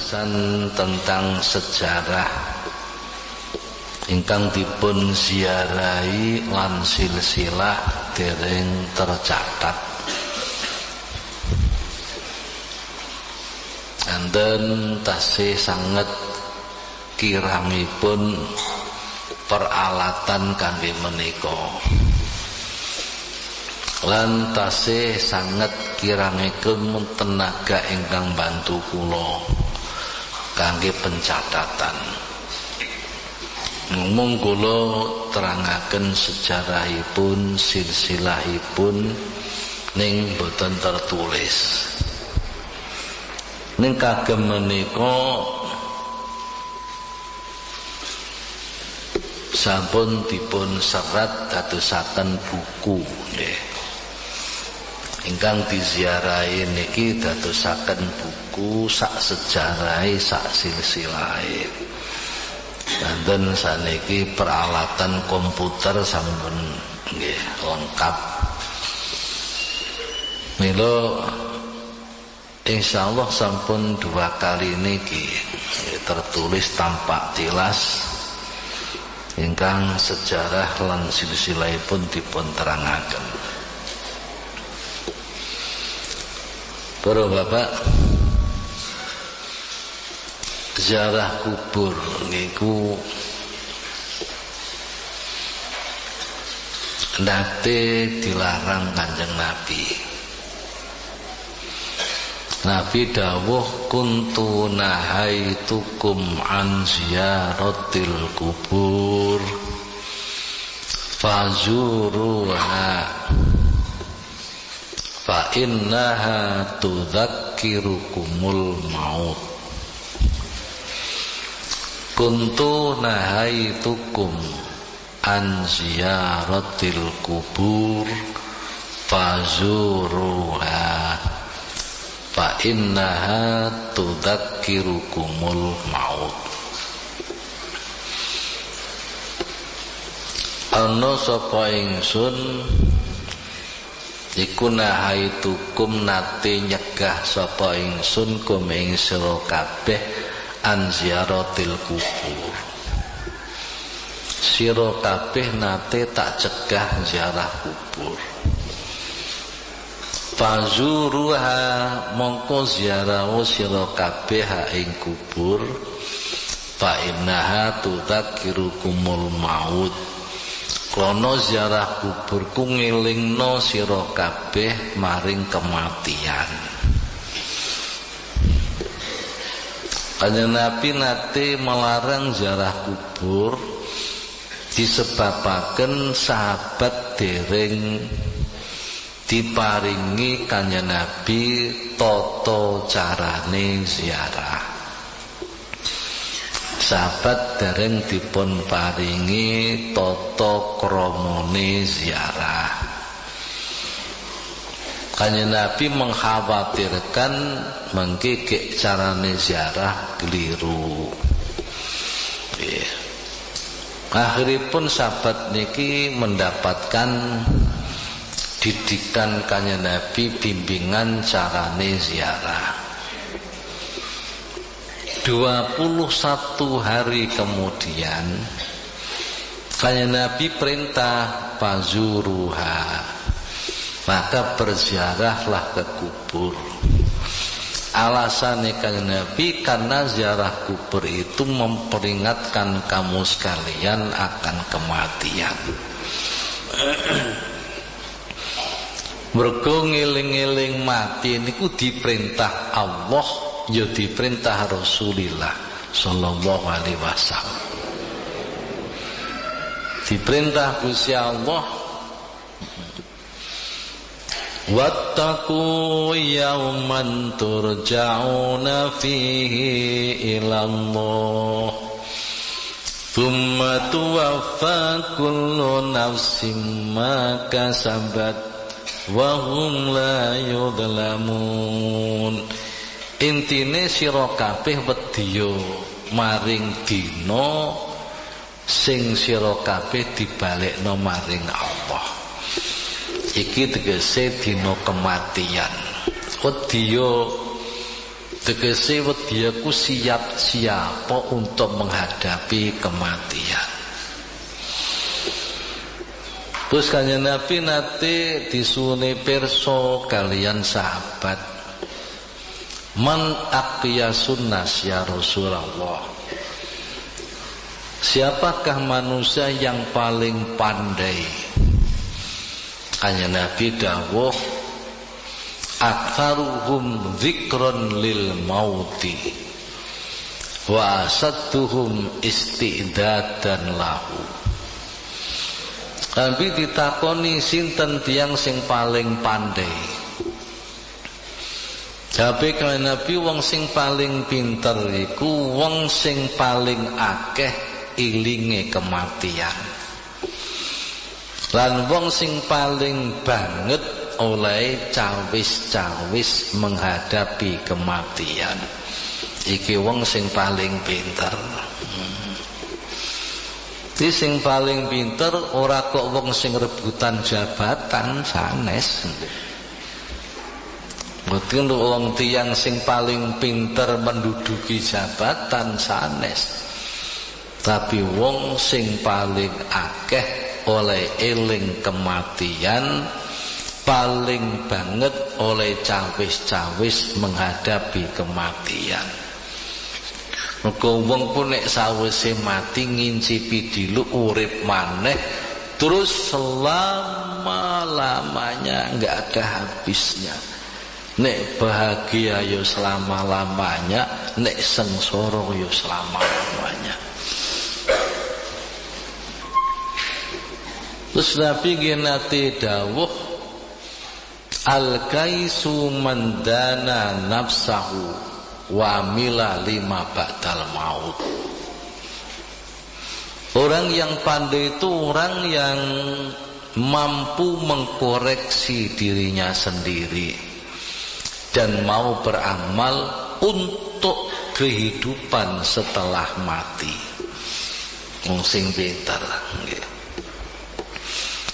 pembahasan tentang sejarah ingkang dipun ziarahi lan silsilah dereng tercatat. Anten tasih sanget kirangipun peralatan kangge menika. Lan tasih sanget kirangipun tenaga ingkang bantu kula kangge pencatatan. Mung kula terangaken sejarahipun, silsilahipun ning boten tertulis. Ning kagem menika sampun dipun serat dadosaken buku nggih. Ingkang diziarahi niki dadosaken buku sak sejarahe sak silsilahe. Danten saniki peralatan komputer sampun nggih lengkap. Mila insyaallah sampun 2 kali niki tertulis tampak jelas ingkang sejarah lan silsilahipun dipun terangaken. Para bapak, ziarah kubur niku nate dilarang Kanjeng Nabi. Nabi dawuh kuntu nahaitukum an ziyaratil kubur fazuruha fa innaha tudzakirukumul maut. Kuntu nahaitukum an ziyaratil kubur fazuruha fa innaha tudzakirukumul maut. Ana sapa ingsun iku nahaitukum nate nyegah sapa ingsun kum ing sira kabeh an ziyaratil kubur. Sira kabeh nate tak cegah ziarah kubur. Fazuruha mongko ziarah sira kabeh ing kubur fa innaha tudzakirukumul maut. Krana ziarah kubur ku ngelingno sira kabeh maring kematian. Kanjeng Nabi nate melarang ziarah kubur disebabaken sahabat dereng diparingi Kanjeng Nabi tata carane ziarah. Sahabat dereng dipun paringi tata kramane ziarah. Kanjeng Nabi mengkhawatirkan mengki carane ziarah keliru. Akhiripun sahabat niki mendapatkan didikan Kanjeng Nabi, bimbingan carane ziarah. 21 hari kemudian Kanjeng Nabi perintah fazuruha, maka berziarahlah ke kubur. Alasannya Kanjeng Nabi karena ziarah kubur itu memperingatkan kamu sekalian akan kematian. Mergo ngeling-eling mati niku diperintah Allah, ya diperintah Rasulullah sallallahu alaihi wasallam. Diperintah Gusti Allah, wattaqu yawman turja'una fihi ilallah thumma tuwaffa kullu nafsin ma kasabat wa hum la yudhlamun. Intine sira kabeh wedya maring dina sing sira kabeh dibalekno maring Allah. Iki tegese dina kematian. Wedya tegese wediaku siap untuk menghadapi kematian. Terus kanjeng Nabi nate disuwuni pirsa kalian sahabat, man aqyasun nas ya Rasulullah, siapakah manusia yang paling pandai? Kanjeng Nabi dawuh, aktsaruhum dzikron lil mauti wa asadduhum isti'dadan lahu. Nabi ditakoni sinten tiyang sing paling pandai. Jawabe kanjeng Nabi, wong sing paling pinter iku wong sing paling akeh ilinge kematian. Lan wong sing paling banget oleh cawis-cawis menghadapi kematian. Iki wong sing paling pinter. Di sing paling pinter ora kok wong sing rebutan jabatan sanes. Mungkin wong tiyang sing paling pinter menduduki jabatan sanes. Tapi wong sing paling akeh oleh eling kematian, paling banget oleh cawis-cawis menghadapi kematian. Muga wong ku nek sawise mati ngincipi diluk urip maneh terus selama-lamanya enggak ada habisnya. Nek bahagia yo selama-lamanya, nek sengsara yo selama-lamanya. Terus Nabi nate dawuh, al-kaisu mandana nafsahu wa mila lima ba'dal maut. Orang yang pandai itu orang yang mampu mengkoreksi dirinya sendiri dan mau beramal untuk kehidupan setelah mati. Wong sing pinter nggih.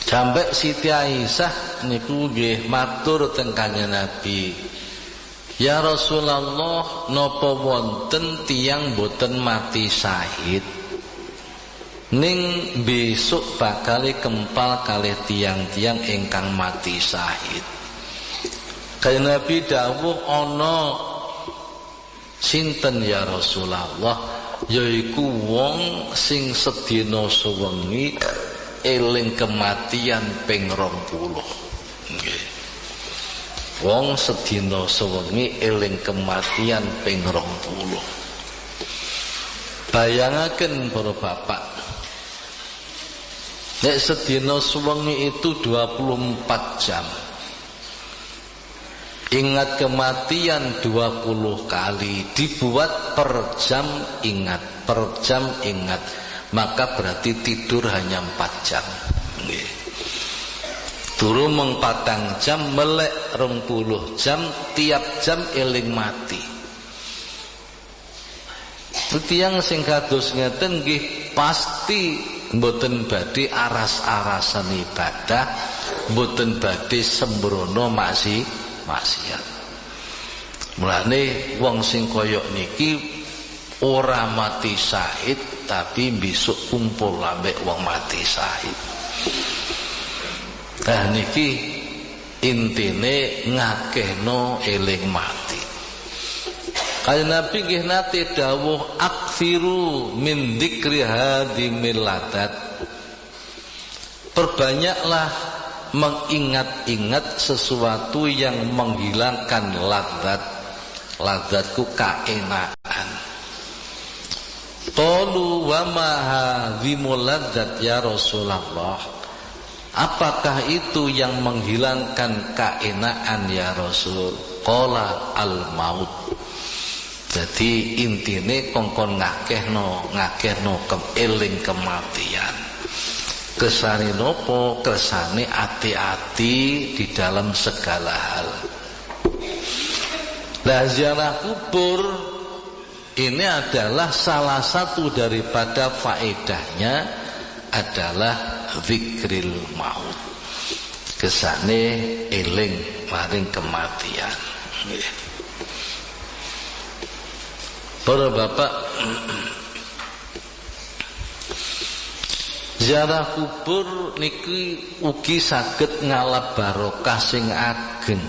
Sampai Siti Aisyah niku nggih matur teng kanjeng Nabi, ya Rasulullah, napa wonten tiyang boten mati syahid ning besok bakal kempal kalih tiyang-tiyang ingkang mati syahid. Kanjeng Nabi dawuh, ana sinten ya Rasulullah, yaiku wong sing sedina sewengi eling kematian ping 20. Nggih. Wong sedina sewengi eling kematian ping 20. Bayangaken para bapak, nek sedina sewengi itu 24 jam. Ingat kematian 20 kali, dibuat per jam ingat, per jam ingat, maka berarti tidur hanya 4 jam. Nggih. Turu mung 4 jam, melek 20 jam, tiap jam eling mati. Tiyang sing kados ngeten nggih pasti mboten badhe aras-arasan ibadah, mboten badhe sembrono maksiat. Mulane wong sing kaya niki ora mati syahid tapi besok kumpul ambek wong mati syahid. Nah niki intine ngakehno eling mati. Kanjeng Nabi nggih nate dawuh, akfiru min dzikri hadimil ladat. Perbanyaklah mengingat-ingat sesuatu yang menghilangkan ladzat. Ladzatku kaenaan. Qalu wa ma hadzimul ladzat ya Rasulullah. Apakah itu yang menghilangkan kaenaan ya Rasul? Qala al maut. Jadi intine kongkon ngakehno eling kematian. Kesane nopo? Kesane hati-hati di dalam segala hal. Nah, ziarah kubur ini adalah salah satu daripada faedahnya adalah zikril maut. Kesane eling maring kematian. Para bapak, ziarah kubur niki ugi saged ngalap barokah sing ageng.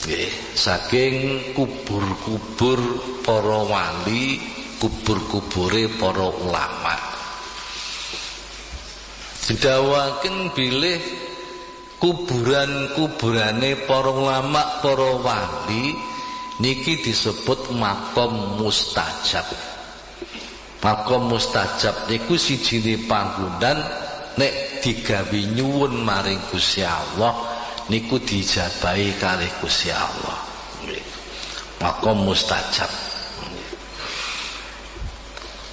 Nggih, saking kubur-kubur para wali, kubur-kubure para ulama. Didawaken bilih kuburan-kuburane para ulama, para wali niki disebut makom mustajab. Makom mustajab niku sijine panggonan nek digawe nyuwun maring Gusti Allah niku dijabahi kalih Gusti Allah. Makom mustajab.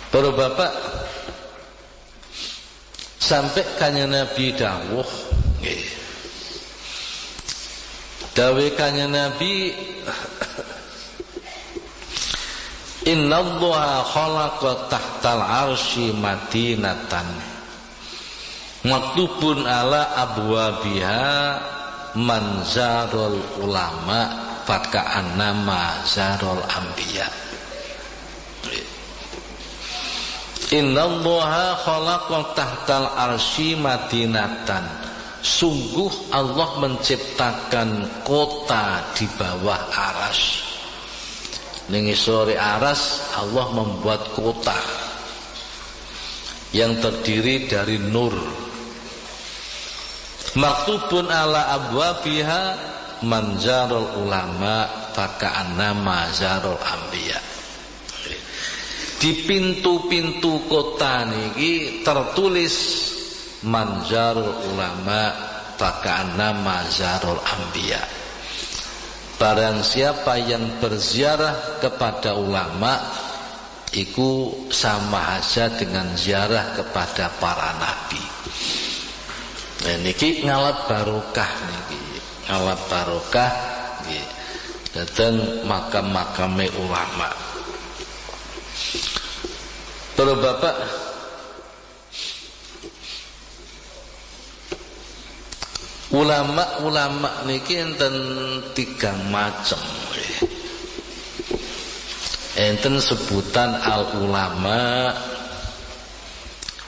Para bapak, sampai kanjeng Nabi dawuh nggih. Dawuh kanjeng Nabi, innallaha khalaqa tahtal arsy madinatan maktubun ala abwabiha manzarul ulama faka'anna mazarul anbiya. Innallaha khalaqa tahtal arsy madinatan, sungguh Allah menciptakan kota di bawah aras. Ning sore aras Allah membuat kota yang terdiri dari nur. Maktubun ala abwabiha manzarul ulama faka'anna mazarul anbiya. Di pintu-pintu kota niki tertulis manzarul ulama faka'anna mazarul anbiya. Barang siapa yang berziarah kepada ulama iku sama aja dengan ziarah kepada para nabi. Nah niki ngalap barokah niki, ngalap barokah nggih. Dateng makam-makame ulama. Para bapak, ulama niki enten 3 macam. Enten sebutan al-ulama,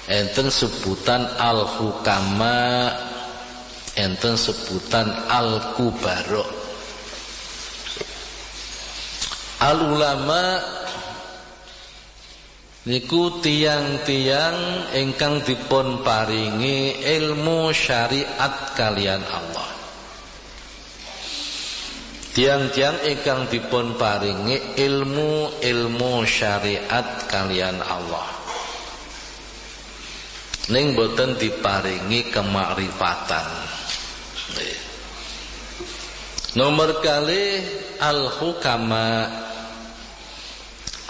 enten sebutan al-hukama, enten sebutan al-kubara. Al-ulama niku tiang-tiang ingkang dipun paringi ilmu syariat kalian Allah. Tiang-tiang ingkang dipun paringi ilmu syariat kalian Allah. Ning boten diparingi kemakrifatan. Nomor kali al-hukama.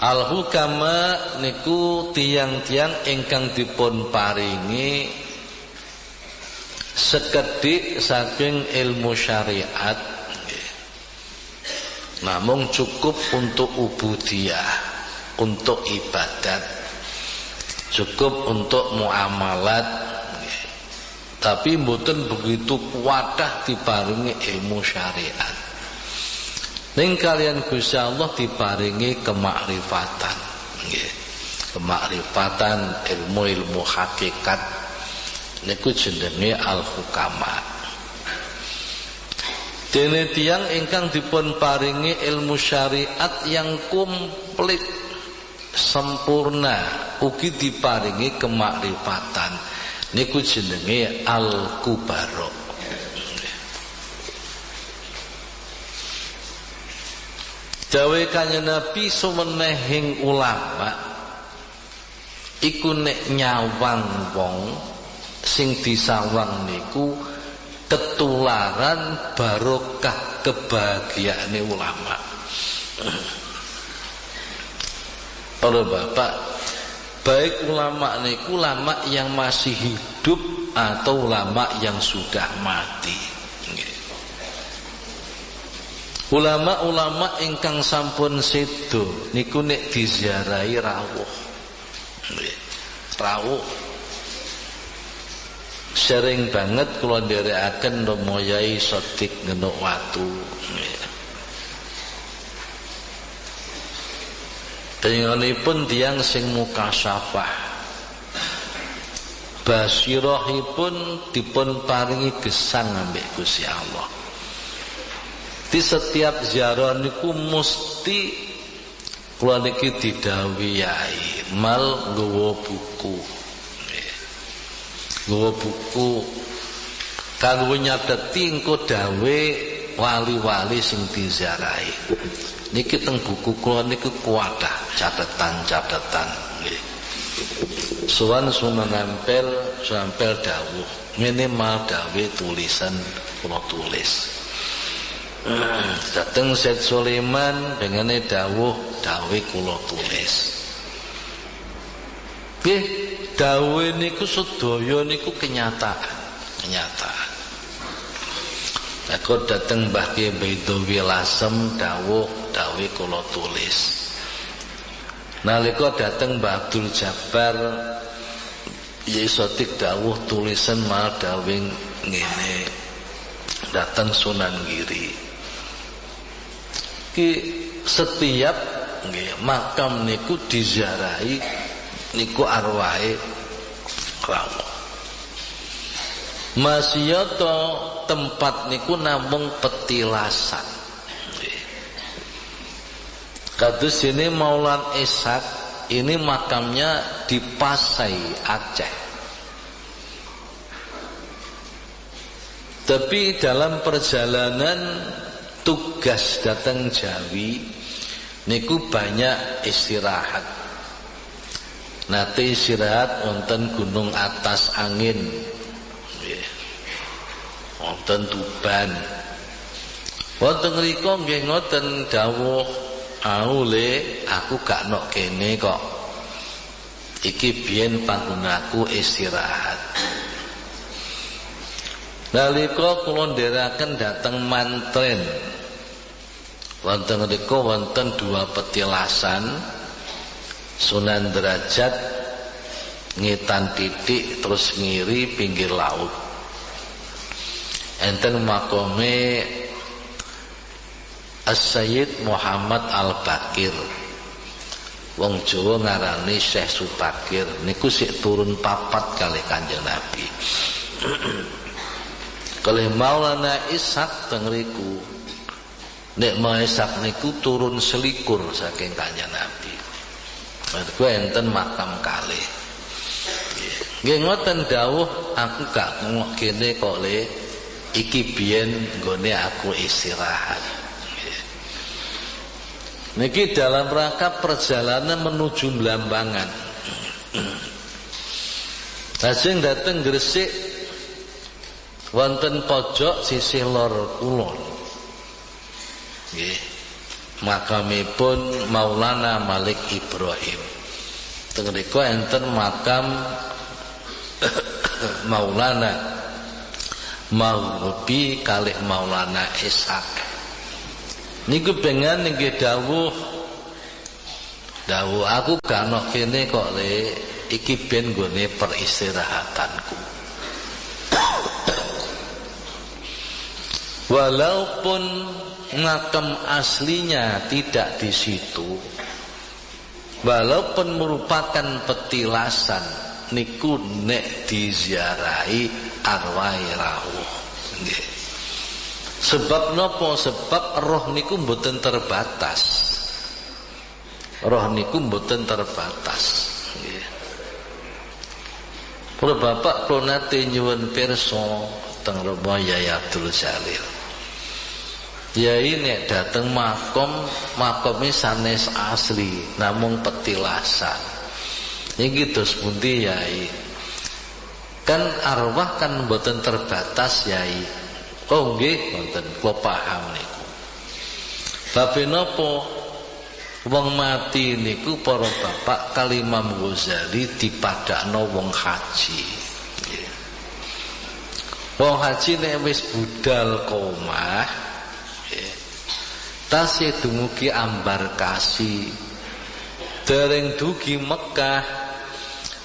Al-hukama niku tiang-tiang ingkang dipun paringi sekedhik saking ilmu syariat, namun cukup untuk ubudiyah, untuk ibadat, cukup untuk muamalat, tapi mboten begitu kuatah diparingi ilmu syariat. Ning kalian Gusti Allah diparingi kemakrifatan, kemakrifatan ilmu hakikat niku jenenge al-hukama. Dene tiyang ingkang dipun paringi ilmu syariat yang komplit sempurna ugi diparingi kemakrifatan niku jenenge al-kubara. Dawe kanjeng Nabi sumenehing ulama iku nek nyawang wong sing disawang niku ketularan barokah kebahagiaane ulama. Para bapak, baik ulama niku ulama yang masih hidup atau ulama yang sudah mati. Ulama-ulama ingkang sampun sedo niku nek diziarahi rawuh. Rawuh. Sering banget kula nderekaken Romo Yai Sodik Ngenuk Watu. Denganipun tiyang sing mukasyafah, basirahipun dipun paringi gesang ambek Gusti Allah. Di setiap ziarah niku mesti kula niki didhawuhi yai mal nggawa buku. Nggawa buku kanggo nyateti engko dawe wali-wali sing diziarahi. Niki teng buku kula niku kuatah catatan-catatan nggih. Suwan nempel dawuh. Ngene mal dawe tulisan kula tulis. Dateng Said Sulaiman dengane dawuh dawe kula tulis. Nggih, dawe niku sedaya niku kenyataan. Aku dateng Mbah Ki Baidowi Lasem dawuh dawe kula tulis. Nalika dateng Mbah Abdul Jabbar Yesotik dawuh tulisan mal dawe ngene. Dateng Sunan Giri. Ki setiap nggih makam niku diziarahi niku arwahe rawuh. Masiyata tempat niku namung petilasan. Kados ini Maulan Ishaq ini makamnya di Pasai Aceh. Tapi dalam perjalanan tugas datang Jawi niku banyak istirahat. Nate istirahat wonten Gunung Atas Angin. Nggih. Wonten Tuban. Wonten mriku nggih ngoten dawuh, "Aule aku gak nok kene kok. Iki biyen panggonaku istirahat." Nalika kula ndherekaken dhateng Mantren, wonten mriku wonten dua petilasan, Sunan Derajat ngetan titik terus ngiri pinggir laut. Enten makome As-Sayyid Muhammad Al-Bakir. Wong Jawa ngarani Syekh Subakir, niku sik turun papat kalih Kanjeng Nabi. Kalih Maulana Ishaq teng riku. Nek Maulana Ishaq niku turun selikur saking Kanjeng Nabi. Niku enten makam kalih. Nggih ngoten dawuh, aku gak ngok kene kok le iki biyen nggone aku istirahat. Niki dalam rangka perjalanan menuju Blambangan. Lajeng dateng Gresik wonten pojok sisih lor kulon. Nggih. Makamipun Maulana Malik Ibrahim. Teng mriku enten makam Maulana Maghribi kalih Maulana Ishaq. Niku pengen nggih dawuh aku gak ono kene kok le iki ben nggone peristirahatanku. Walaupun makam aslinya tidak di situ, walaupun merupakan petilasan, niku nek diziarahi arwah rawuh. Nggih. Sebab napa? Sebab roh niku mboten terbatas. Roh niku mboten terbatas. Nggih. Para bapak kula nate nyuwun pirsa teng Romo Yai Abdul Jalil. Yai nek dateng makome sanes asli namung petilasan. Niki dos pundi Yai? Kan arwah kan mboten terbatas Yai. Oh nggih wonten kula paham niku. Babe napa wong mati niku para bapak kali Imam Ghazali dipadakno wong haji. Wong haji nek wis budal komah tasih dumugi embarkasi dereng dugi Mekah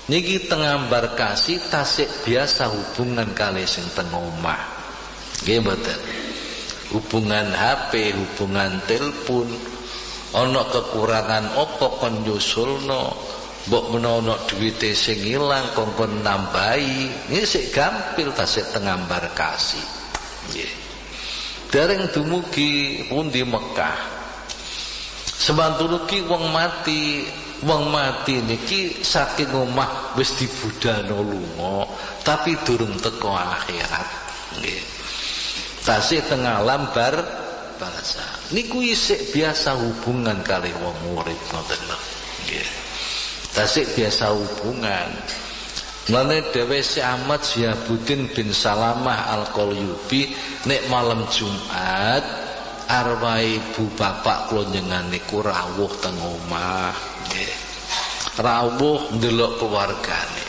niki teng embarkasi tasih biasa hubungan kalih sing teng omah nggih mboten hubungan HP hubungan telepon ana kekurangan apa kon nyusulno, mbok menawa duwite sing ilang kon nambahi. Iki sik gampil tasik teng embarkasi. Nggih. Dereng dumugi pundi Mekah. Semantuluki wong mati niki saking omah wis dibudhano lunga, tapi durung teko akhirat. Nggih. Tasih teng alam barzakh. Niku isih biasa hubungan kali wong urip ngoten lho. Nggih. Tasih biasa hubungan. Mulane dhewe Si Ahmad Syihabuddin bin Salamah Al-Qalyubi nek malam Jumat arwah ibu bapak kula njenengan niku rawuh teng omah. Nggih. Rawuh ndelok keluargane.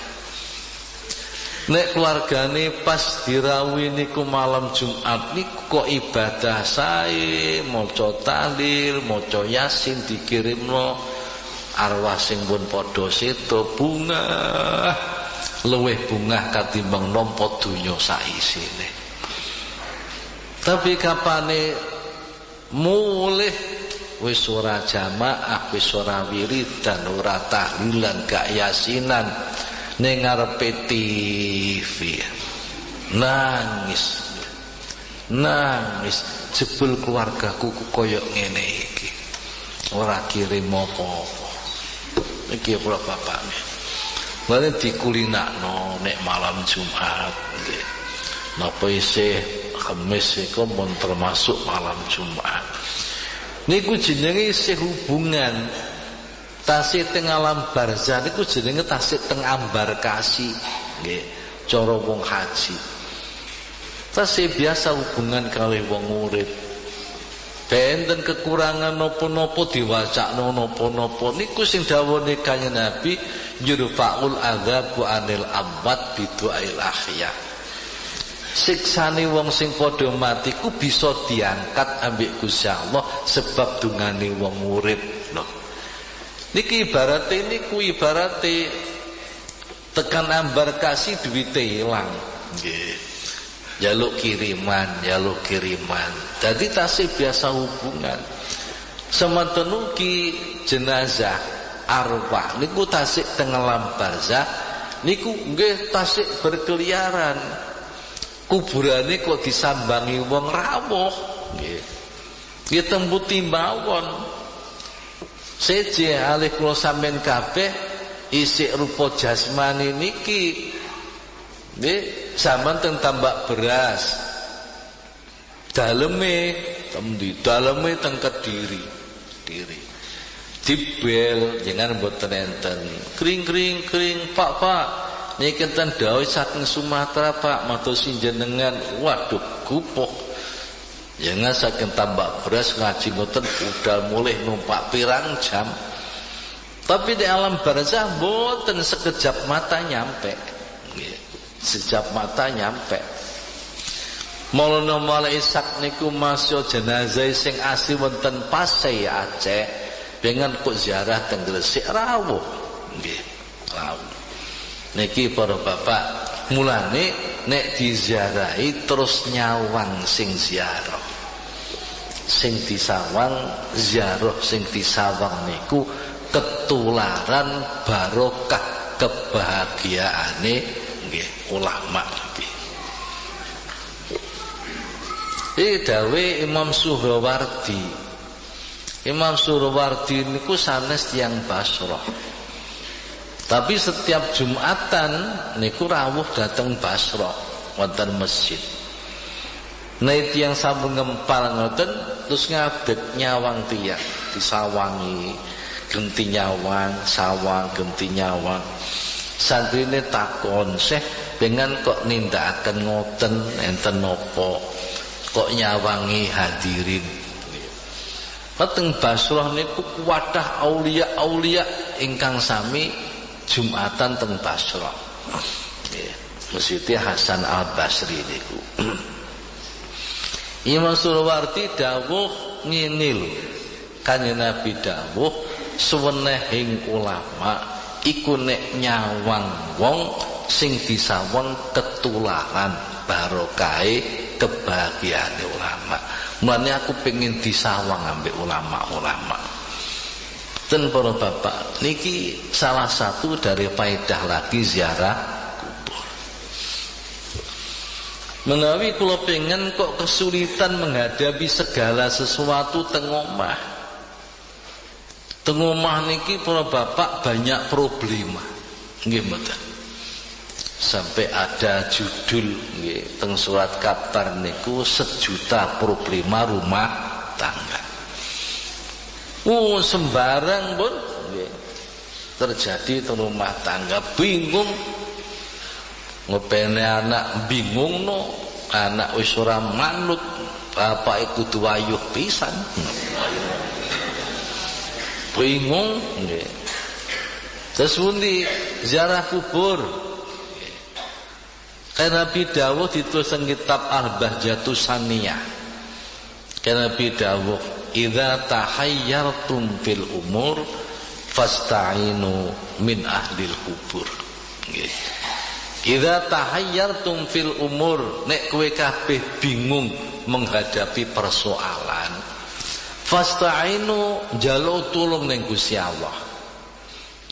Nek keluargane pas dirawuhi niku malam Jumat niku kok ibadah sae, maca tahlil, maca Yasin dikirimno arwah sing pun padha sedo bunga. Luwih bungah katimbang nampa donya saisine. Tapi kapane mulih wis ora jamaah, wis ora wiridan, ora tahlilan, gak yasinan ning ngarepe TV. Nangis jebul keluargaku koyo ngene iki. Ora kirim apa-apa. Iki kula bapakne. Lalu dikulinakno nek malam Jumat nggih. Napa isih Kamis iku mun termasuk malam Jumat. Niku jenenge isih hubungan. Tasih teng alam barzakh niku jenenge tasih teng embarkasi nggih. Cara wong haji. Tasih biasa hubungan kali wong urip. Benten kekurangan napa-napa diwacakno napa-napa niku sing dawuhne Kanjeng Nabi yurfa'ul adzabu anil amwat bidu'ail ahya. Siksane wong sing padha mati ku bisa diangkat ambek Gusti Allah sebab dungane wong urip lho. Niki ibarate tekan embarkasi duwite ilang nggih. Jaluk kiriman. Jadi tasih biasa hubungan. Semanten ugi jenazah arwah niku tasih teng alam barzakh niku nggih tasih berkeliaran. Kuburane kok disambangi wong rawuh nggih. Nggih tembuti mawon. Seje alih kula sampean kabeh isih rupa jasmani niki nggih. Zaman teng tambak beras daleme teng Kediri dibel jangan mboten enten kring pak niki enten dawuh saking Sumatera Pak matur sinjenengan waduh gupuk jangan saking tambak beras ngaji ngoten budal mulih numpak pirang jam tapi di alam barzakh mboten sekejap mata nyampe nggih. Sejak mata nyampe. Maulana Maulai Ishaq niku masya jenazah sing asli wonten Pasai Aceh dengan kok ziarah teng Gresik rawuh nggih rawuh niki para bapak mulane nek diziarahi terus nyawang sing ziarah sing disawang ziarah sing disawang niku ketularan barokah kebahagiaane nggih ulama niki. Iki dawuh Imam Suhrawardi. Imam Suhrawardi niku sanes tiyang Basrah. Tapi setiap Jumatan niku rawuh dateng Basrah wonten masjid. Nek tiyang sampun ngempal ngoten terus ngadeg nyawang tiyang disawangi genti nyawang sawang genti nyawang. Santrine takon, "Syekh, dengan kok nindakaken ngoten enten napa? Kok nyawangi hadirin?" Teng Basrah niku kuwadah aulia-aulia ingkang sami Jumatan teng Basrah. Nggih, Masjid Hasan Al-Basri niku. Imam Suhrawardi dawuh ngene lho. Kanjeng Nabi dawuh suwenehing ulama iku nek nyawang wong sing disawang ketularan barokahe kebahagiaane ulama. Mulane aku pengen disawang ambek ulama-ulama. Dan para bapak, niki salah satu dari faedah lagi ziarah kubur. Menawi kula pengen kok kesulitan menghadapi segala sesuatu teng omah. Teng omah niki para bapak banyak problema. Nggih mboten. Sampai ada judul nggih teng surat kabar niku 1 juta problema rumah tangga. Sembarang pun nggih terjadi teng rumah tangga, bingung. Ngepene anak bingung no, anak wis ora manut, bapak kudu wayuh pisan. Bingung nggih. Terus pundi ziarah kubur. Karena Nabi dawuh ditulis ing kitab Al-Bahjatus Saniyah. Karena Nabi dawuh, "Idza tahayyartum fil umur fasta'inu min ahlil kubur." Nggih. Idza tahayyartum fil umur, nek kowe kabeh bingung menghadapi persoalan, fasta'inu njaluk tulung ning Gusti Allah.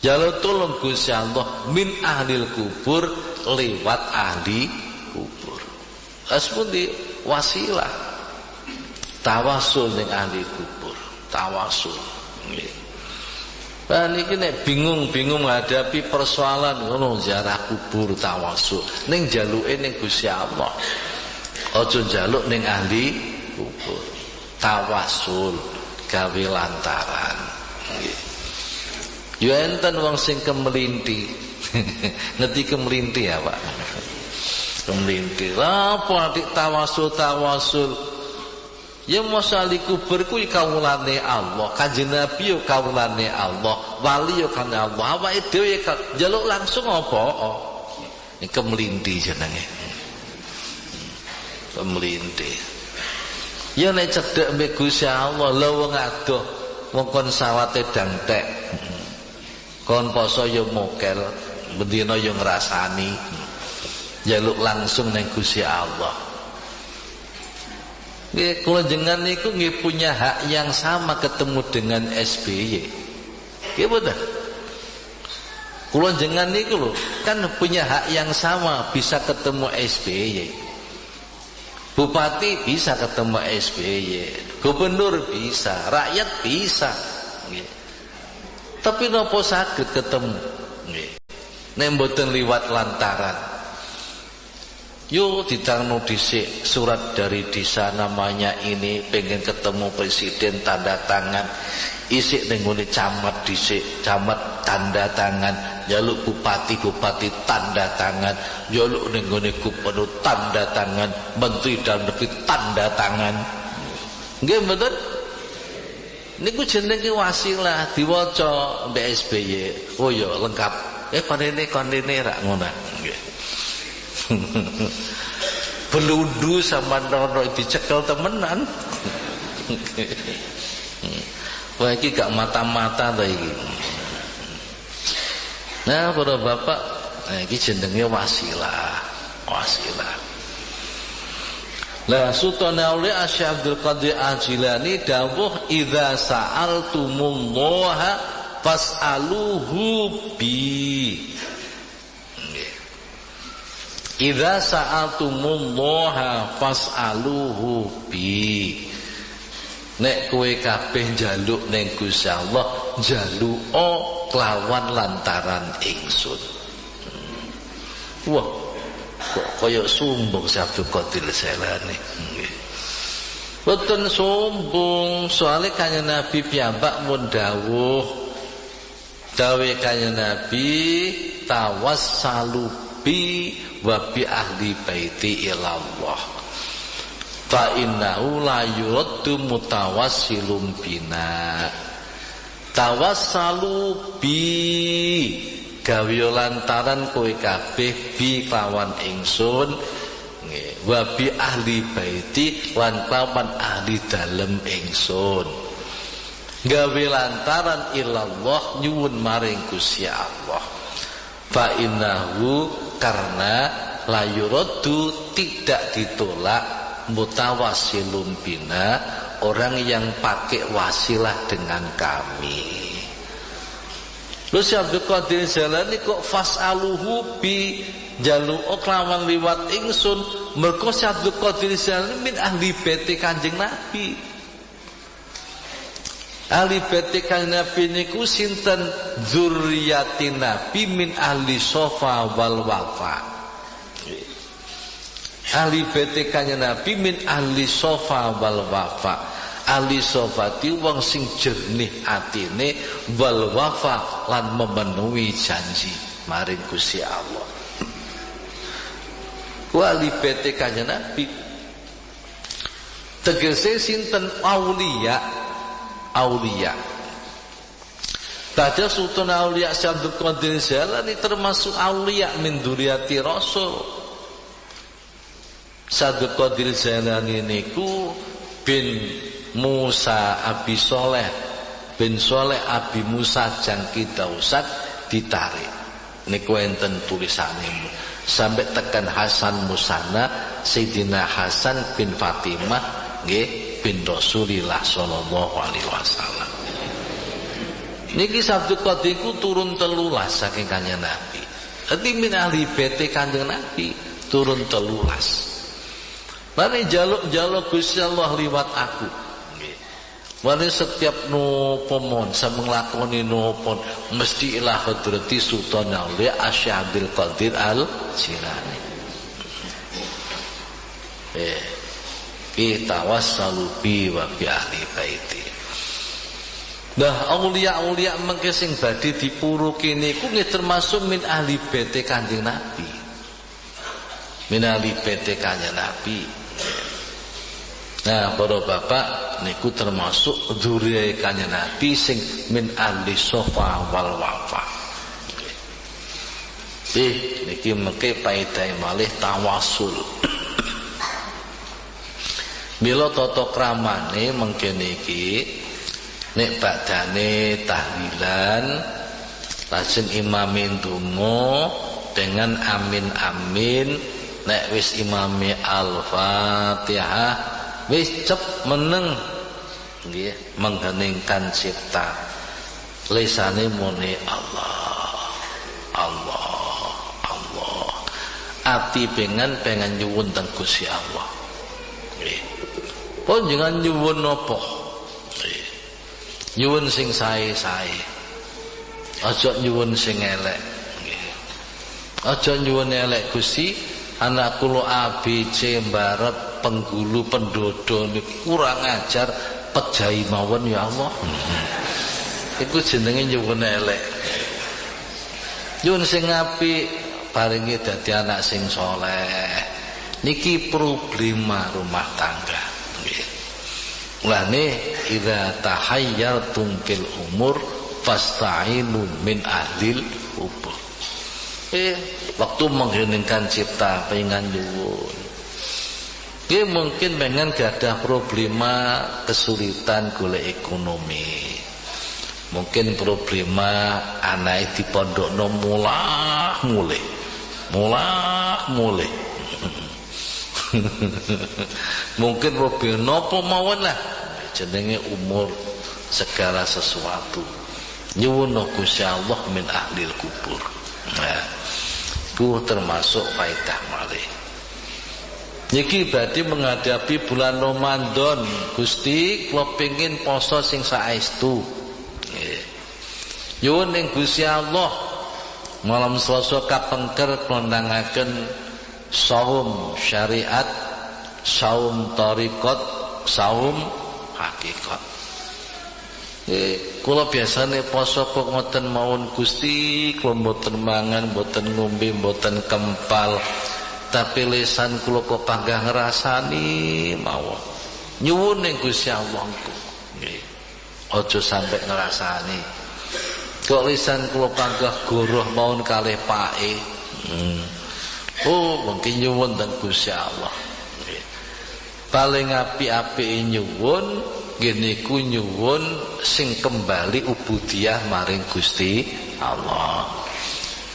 Njaluk tulung Gusti Allah min ahlil kubur, lewat ahli kubur. Asmundi wasilah tawasul ning ahli kubur, tawasul nggih. Lah niki nek bingung menghadapi persoalan ngono ziarah kubur tawasul. Ning jaluke ning Gusti Allah. Aja njaluk ning ahli kubur. Tawasul gawe lantaran nggih. Yo enten wong sing kemelinti. Ngerti kemelinti ya Pak? Kemelinti. Apa adik tawasul? Ya masali kubur ku kawulane Allah, Kanjeng Nabi yo kawulane Allah, wali yo kawulane Allah, awake dhewe njaluk langsung apa? Ini kemelinti jenenge. Kemelinti. Ya nek cedhek mbek Gusti Allah, lha wong adoh wong kon sawate dangtek. Kon poso yo mokel, bendina yo ngrasani. Njaluk langsung ning Gusti Allah. Nggih, kula jenengan niku nggih punya hak yang sama ketemu dengan SBY. Nggih betul. Kula jenengan niku lho, kan punya hak yang sama bisa ketemu SBY. Bupati bisa ketemu SBY, gubernur bisa, rakyat bisa. Nggih. Tapi napa saged ketemu? Nggih. Nek mboten liwat lantaran. Yo ditangno dhisik surat dari desa namanya ini, pengen ketemu presiden tanda tangan, isik ning ngene camat dhisik, camat tanda tangan, njaluk bupati tanda tangan, njaluk ning ngene gubernur tanda tangan, menteri dalam negeri tanda tangan. Nggih mboten? Niku jenenge wasilah diwaca mbek SBY. Oh ya lengkap. Kondene rak ngono. Nggih. Belundu sama nono dicekel temenan. Wah iki gak mata-mata ta iki. Nah para bapak, iki jenenge wasilah. Lah Sultan Aulia Syekh Abdul Qadir Al-Jilani dawuh idza sa'altumullaha fas'aluhu bi. Idza sa'altumullaha fas'aluhu bi. Nek kowe kabeh njaluk ning Gusti Allah, njaluka kelawan lantaran ingsun. Wah, kok kaya sombong Abdul Qadir Jailani. Boten sombong, soalnya Kanjeng Nabi piyambak mun dawuh Kanjeng Nabi tawassalu bi wa bi ahli baiti ilallah fa innahu la yuraddu mutawassilum bina. Tawassalu bi gawe lantaran kowe kabeh bi lawan ingsun, nggih, wa bi ahli baiti lan lawan ahli dalem ingsun. Gawe lantaran ilallah nyuwun maring Gusti Allah. Fa innahu karena la yuraddu tidak ditolak mutawassilum bina orang yang pakai wasilah dengan kami. Lho si Abdul Qadir Jailani kok fas'aluhu bi jaluk lawan liwat ingsun, mergo si Abdul Qadir Jailani min ahli bait Kanjeng Nabi. Ahli bait Kanjeng Nabi niku sinten? Dzurriyyatin Nabi min ahli Sofa wal Wafa. Ahli bait Kanjeng Nabi min ahli Sofa wal Wafa. Ahli sofati wong sing jernih atine wal wafa lan memenuhi janji maring Gusti Allah. Ku ahli bait Kanjeng Nabi tegese sinten? Aulia. Aulia. Pada Sultan Aulia Abdul Qadir Jailani termasuk aulia min dzurriyyati Rasul. Abdul Qadir Jailani niku bin Musa Abi Soleh bin Soleh Abi Musa Jangki Dausat ditarik. Niku enten tulisane sampai tekan Hasan Musana Sayyidina Hasan bin Fatimah nggih bin Rasulillah sallallahu alaihi wasallam. Niki Abdul Qadir ku turun 13 saking Kanjeng Nabi. Dadi min ahli bait Kanjeng Nabi turun 13. Mane jaluk Gusti Allah liwat aku. Wali setiap nopomon sameng lakoni nopon mesti ila hadrati Sultan Aulia Asy Abdul Qadir Al Jilani. Tawassalu bi wa bi ahli baiti. Nah, aulia-aulia mengke sing badhe dipuruki niku nggih termasuk min ahli bait Kanjeng Nabi. Min ahli bait Kanjeng Nabi. Nah, para bapak niku termasuk dzurriyyah Kanjeng Nabi sing min ahli Sofa wal Wafa. Niki mengke paedahe malih tawasul. Mila tata kramane mengke niki nek badane tahlilan lajeng imame ndonga dengan amin amin, nek wis imame Al-Fatihah wis cep meneng nggih mengheningkan cipta lisane muni Allah Allah Allah, ati pengen nyuwun teng Gusti Allah nggih. Pun jangan nyuwun napa nggih, nyuwun sing sae-sae, aja nyuwun sing elek nggih. Aja nyuwun elek Gusti, anak kula ABC mbarep penggulu pendodo ini kurang ajar pejai mawon ya Allah. Iku jenenge nyuwun elek. Nyuwun sing apik paringi dadi anak sing soleh. Niki problema rumah tangga. Nggih. Lane idza tahayyartum fil umur fasta'inu min ahlil ubur. Waktu mengheningkan cipta pengen nyuwun. Dia mungkin pengen gadah problema kesulitan golek ekonomi. Mungkin problema anak di pondokno mulah mulih. Mungkin problema napa mawon lah. Jenenge umur segala sesuatu. Nyuwun Gusti Allah min ahlil kubur. Nah, ku termasuk faedah malih. Niki berarti menghadapi bulan Ramadan, Gusti kula pengin poso sing saestu. Nggih. Nyuwun ing Gusti Allah malam Selasa kapengker kula nangaken saum syariat, saum thariqat, saum hakikat. Nggih, kula biasane poso kok ngoten mawon Gusti, kula mboten mangan, mboten ngombe, mboten kempal. Tapi lisan kula kok panggah ngrasani mawon. Nyuwun ning Gusti Allah nggih. Aja sampai ngrasani. Kok lisan kula panggah goroh mawon kalih pake. Oh, mungkin nyuwun teng Gusti Allah. Nggih. Paling apik-apike nyuwun nggih niku nyuwun sing kembali ubudiyah maring Gusti Allah.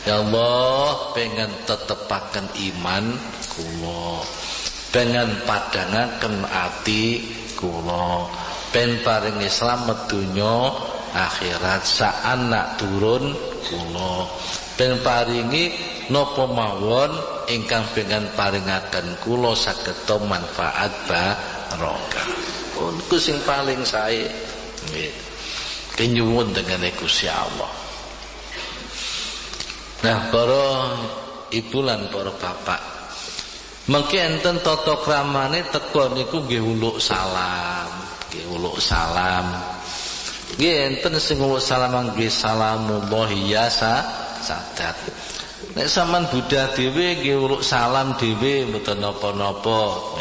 Ya Allah, pengen tetepaken iman kula, pengen padangaken ati kula, pengen paring Islam medunya akhirat saanak turun kula ben paringi napa mawon ingkang pengen paringaken kula saged manfaat barokah. Niku sing paling sae nggih. Kenyuwun dengan Gusti Allah. Nah, para ibu lan para bapak, mengki enten tata kramane teka niku nggih uluk salam, nggih uluk salam. Nggih enten sing uluk salam nggih salamullahi ya sadat. Nek sampean Buddha dhewe nggih uluk salam dhewe mboten napa-napa.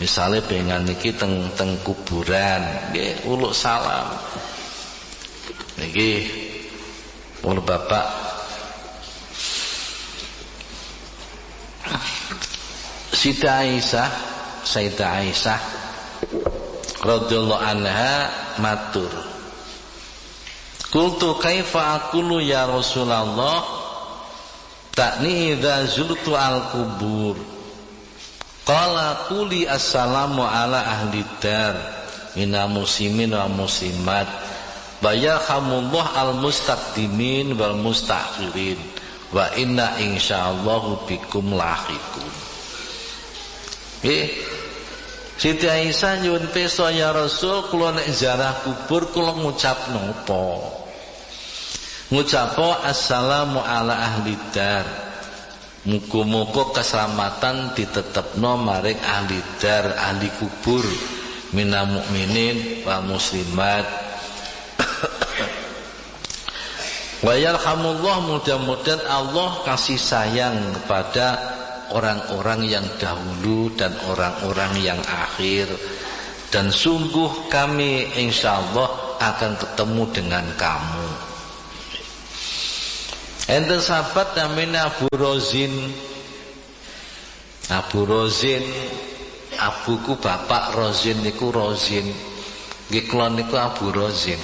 Misale pengen niki teng kuburan, nggih uluk salam. Niki para bapak Sayyidah Aisyah radhiyallahu anha matur, qultu kaifa aqulu ya Rasulullah ta'ni idza zultu al-qubur qala quli assalamu ala ahli dar mina muslimin wa muslimat bayarhamullah al-mustaqdimin wal mustakhirin wa inna insyaallahu bikum lahiqun. Siti Aisyah nyuwun pirsa ya Rasul, kula nek ziarah kubur kula ngucap napa? Ngucap assalamu ala ahli dar. Muga-muga keselamatan ditetepno maring ahli dar, ahli kubur, minal mukminin wa muslimat. Wa yarhamullah, mudah-mudahan Allah kasih sayang kepada orang-orang yang dahulu dan orang-orang yang akhir, dan sungguh kami insyaallah akan ketemu dengan kamu. Enten sahabat namanya Abu Rozin, abuku bapak Rozin niku Rozin, nggih kula niku Abu Rozin.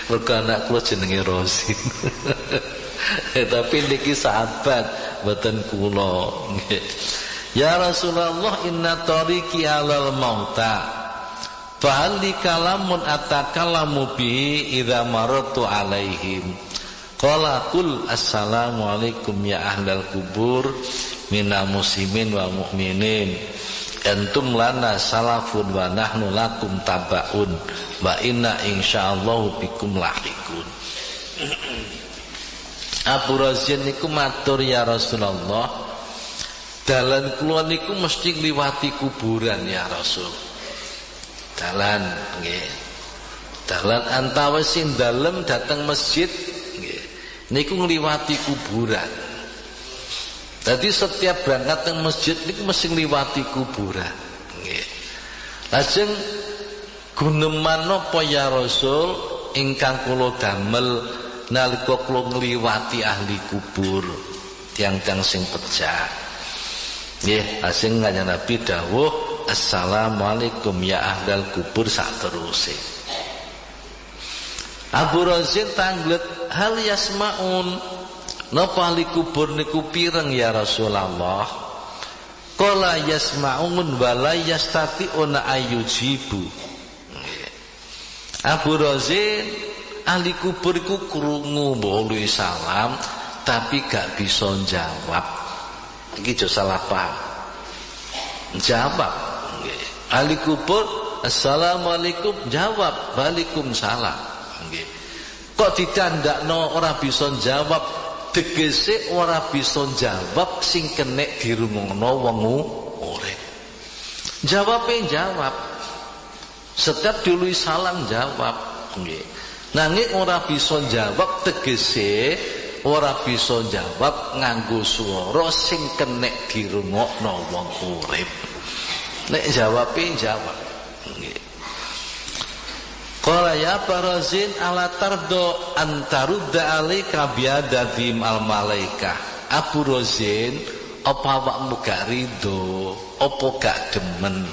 Mergo anak kula jenenge Rozin. Tapi niki sahabat mboten kula. Ya Rasulullah, inna tariqi alal mauta fa hal kalamun atakallamu bihi idza marartu alaihim. Qala qul assalamu alaikum ya ahlal kubur minal muslimin wa mu'minin antum lana salafun wa nahnu lakum tabaun wa inna insyaallahu bikum lahiqun. Abu Razin niku matur ya Rasulullah, dalan kula niku mesti ngliwati kuburan ya Rasul. Dalan nggih. Dalan antawis sing dalem dateng masjid nggih. Niku ngliwati kuburan. Jadi setiap berangkat teng masjid niku mesti ngliwati kuburan nggih. Lajeng guneman napa ya Rasul ingkang kula damel nalika kula ngliwati ahli kubur, tiang-tiang sing pejah nggih. Asing kanjeng Nabi dawuh assalamualaikum ya ahlal kubur sak teruse. Abu Razin tanglet, hal yasmaun, napa ahli kubur niku pireng ya Rasulullah? Qala yasmaun wa la yastati'una ayyujibu. Abu Razin, ahli kubur iku krungu mbok salam tapi gak bisa jawab. Iki aja salah paham. Jawab nggih. Ahli kubur assalamualaikum, jawab waalaikumsalam nggih. Kok ditandakno ora bisa jawab, tegese ora bisa jawab sing kenek dirungokno wong urip. Jawabe jawab. Setiap diului salam jawab nggih. Nanging ora bisa jawab tegese ora bisa jawab nganggo swara sing kenek dirungokno wong urip. Nek jawabe jawab nggih. Qala ya Barazin ala tardo antarudda alaika biadadim al malaikah. Abu Razin, apa awakmu gak rido, apa gak demen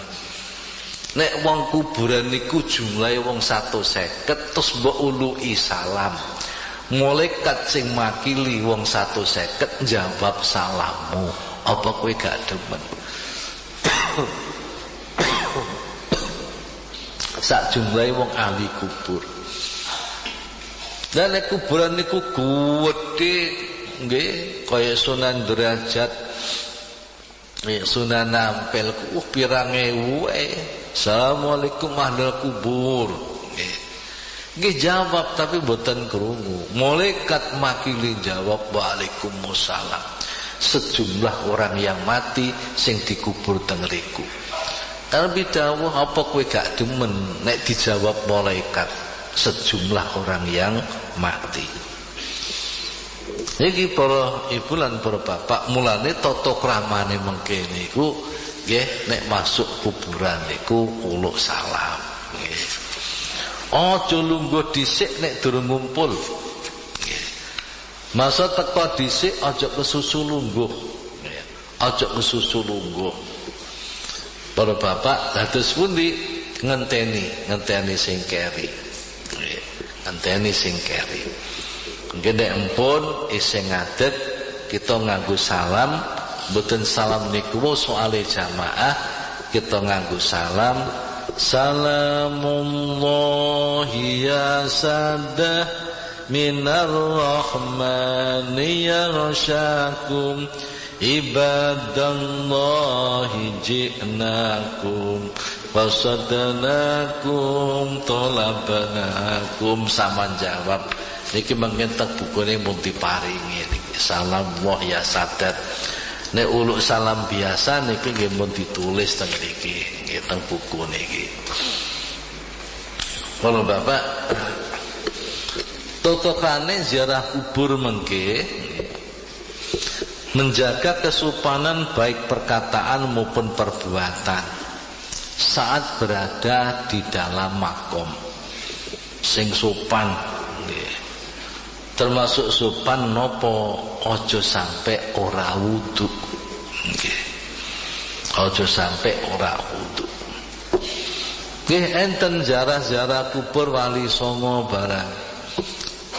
nek wong kuburan niku jumlahe wong 150 terus mbok uluki salam, malaikat sing makili wong 150 jawab salammu, apa kowe gak demen? Sak jumlahe wong ahli kubur Dan nek kuburan niku gedhe nggih kaya Sunan Derajat, Sunan Ampel pirang ewu Assalamualaikum ahlul kubur. Nggih jawab tapi mboten krungu. Malaikat makili jawab waalaikumsalam. Sejumlah orang yang mati sing dikubur teng riku. Tapi dawuh apa kowe gak demen nek dijawab malaikat sejumlah orang yang mati. Iki para ibu lan para bapak, mulane tata kramane mengke niku nggih nek masuk kuburan niku uluk salam nggih. Aja lungguh dhisik nek durung ngumpul. Nggih. Masa teko dhisik aja kesusu lungguh. Nggih. Aja kesusu lungguh. Para bapak dados pundi ngenteni sing keri. Ngenteni sing keri. Nggih nek empun isih ngadeg kita nganggo salam, mboten salam niku soale jamaah, kita nganggo salam. Salamullahi ya sadah minar rahmani yarsyakum ibadallahi ji'nakum wasadanakum tolabanakum. Saman jawab niki mangken tek bukune mun diparingi niki salam wah ya sadat. Nek uluk salam biasa niki nggih mun ditulis teng mriki nggih teng buku niki. Kalau Bapak totokane ziarah kubur mengke menjaga kesopanan baik perkataan maupun perbuatan saat berada di dalam makom sing sopan nggih. Termasuk sopan nopo ojo sampai ora wudu nggih. Ojo sampai ora wudu. Nggih enten ziarah-ziarah kubur Wali Songo barang.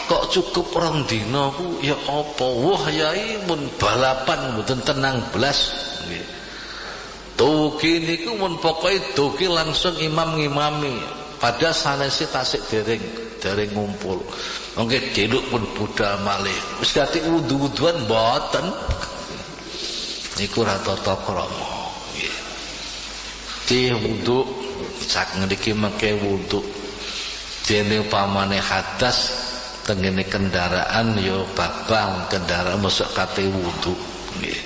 Kok cukup rong dina ku ya apa? Wah yai mun balapan mboten tenang blas nggih. Tuki niku mun pokoke tuki langsung imam ngimami. Pada sanese tasik dereng ngumpul. Mungkin diluk pun budal malih. Wis gati wudu-wuduan mboten. Niku ra tata krama. Nggih. Di wudu sak ngriki mengke wudu. Dene upamane hadas tengene kendaraan yo babang kendaraan mosok kate wudu nggih.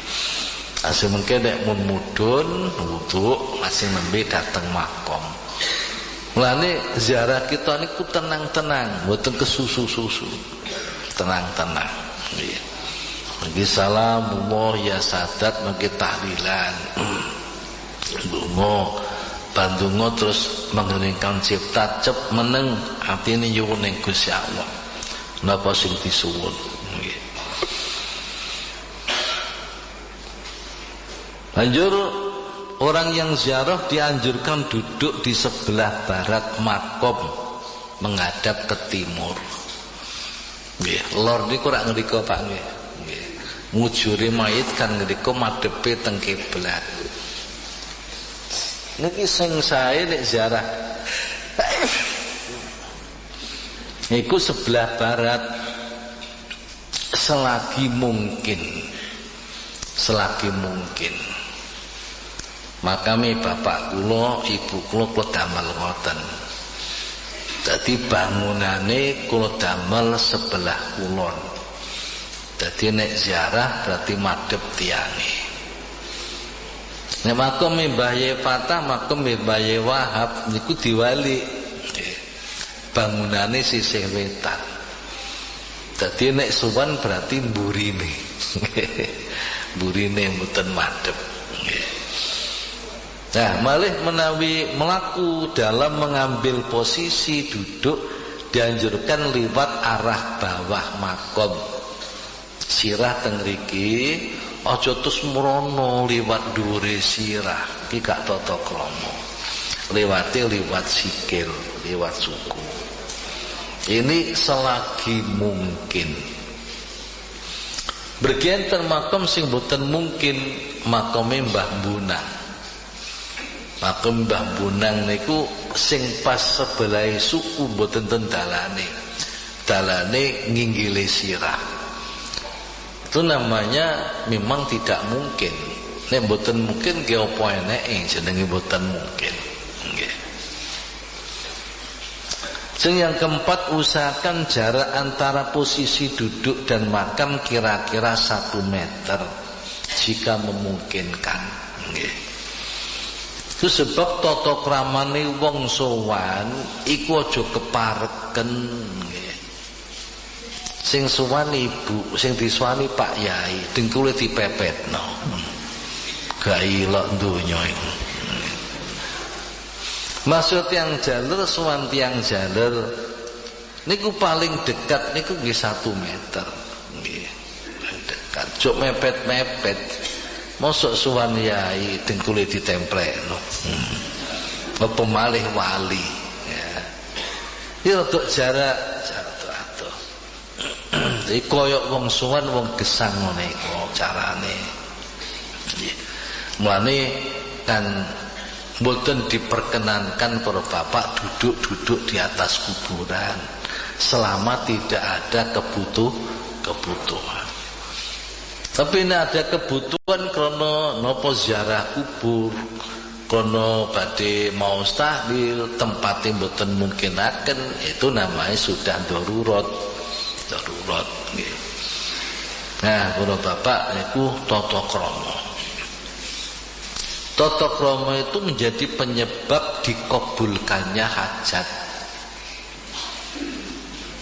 Asih mengke nek mun mudhun wudu masih nembe dateng makom. Mulane ziarah kita niku tenang-tenang, mboten kesusu-susu. Tenang-tenang. Nggih. Nggih salamullah ya sadat mengki tahlilan. Donga bandunga terus mengeningkan cipta cep meneng atine nyuwun ning Gusti Allah. Napa sing disuwun nggih. Banjur orang yang ziarah dianjurkan duduk di sebelah barat makom menghadap ke timur. Nggih, lor niku rak ngrika Pak nggih. Nggih. Ngujuri mayit kan ngrika madhepe teng kiblat. Niki sing sae nek ziarah. Niku sebelah barat selagi mungkin. Selagi mungkin. Makame bapak kula, ibu kula damel ngoten. Dadi bangunane kula damel sebelah kulon. Dadi nek ziarah berarti madhep tiange. Nek makame Mbah Ye Fatah, makame Mbah Ye Wahab niku diwali. Bangunane sisih wetan. Dadi nek sowan berarti mburine. Mburine mboten madhep. Nah, malih menawi melaku dalam mengambil posisi duduk dianjurkan liwat arah bawah makom. Sirah teng mriki aja terus mrono liwat dhuwure sirah, iki gak tata krama. Liwate liwat sikil, liwat suku. Ini selagi mungkin. Bergenten makom sing boten mungkin makome Mbah Bunang. Makom Mbah Bunang niku sing pas sebelah suku mboten ten dalane. dalane nginggile sirah. Itu namanya memang tidak mungkin. Nek mboten mungkin ge apa eneke jenenge mboten mungkin. Nggih. Yang keempat, usahakan jarak antara posisi duduk dan makan kira-kira 1 meter jika memungkinkan. Nggih. Itu sebab tata kramane wong sowan iku aja kepareken. Nggih. Sing sowan ibu, sing diswani Pak Yai, dengkule dipepetno. Gak ilok donya iku. Maksud yang jalur sowan tiang jalur niku paling dekat niku nggih 1 meter. Nggih. Dekat. Cuk mepet-mepet. Mosok sowan yai dengkule ditemplekno. Apa malih wali. Ya. Iki rada jarak atuh. Iki koyok wong sowan wong gesang ngene iku carane. Nggih. Mulane kan mboten diperkenankan para bapak duduk-duduk di atas kuburan selama tidak ada kebutuhan. Tapi ini ada kebutuhan krono nopo ziarah kubur, krono badhe mau tahlil, tempatnya mboten mungkinaken, itu namanya sudah darurat. Nggih. Nah, para bapak niku tata krama. Tata krama itu menjadi penyebab dikabulkannya hajat.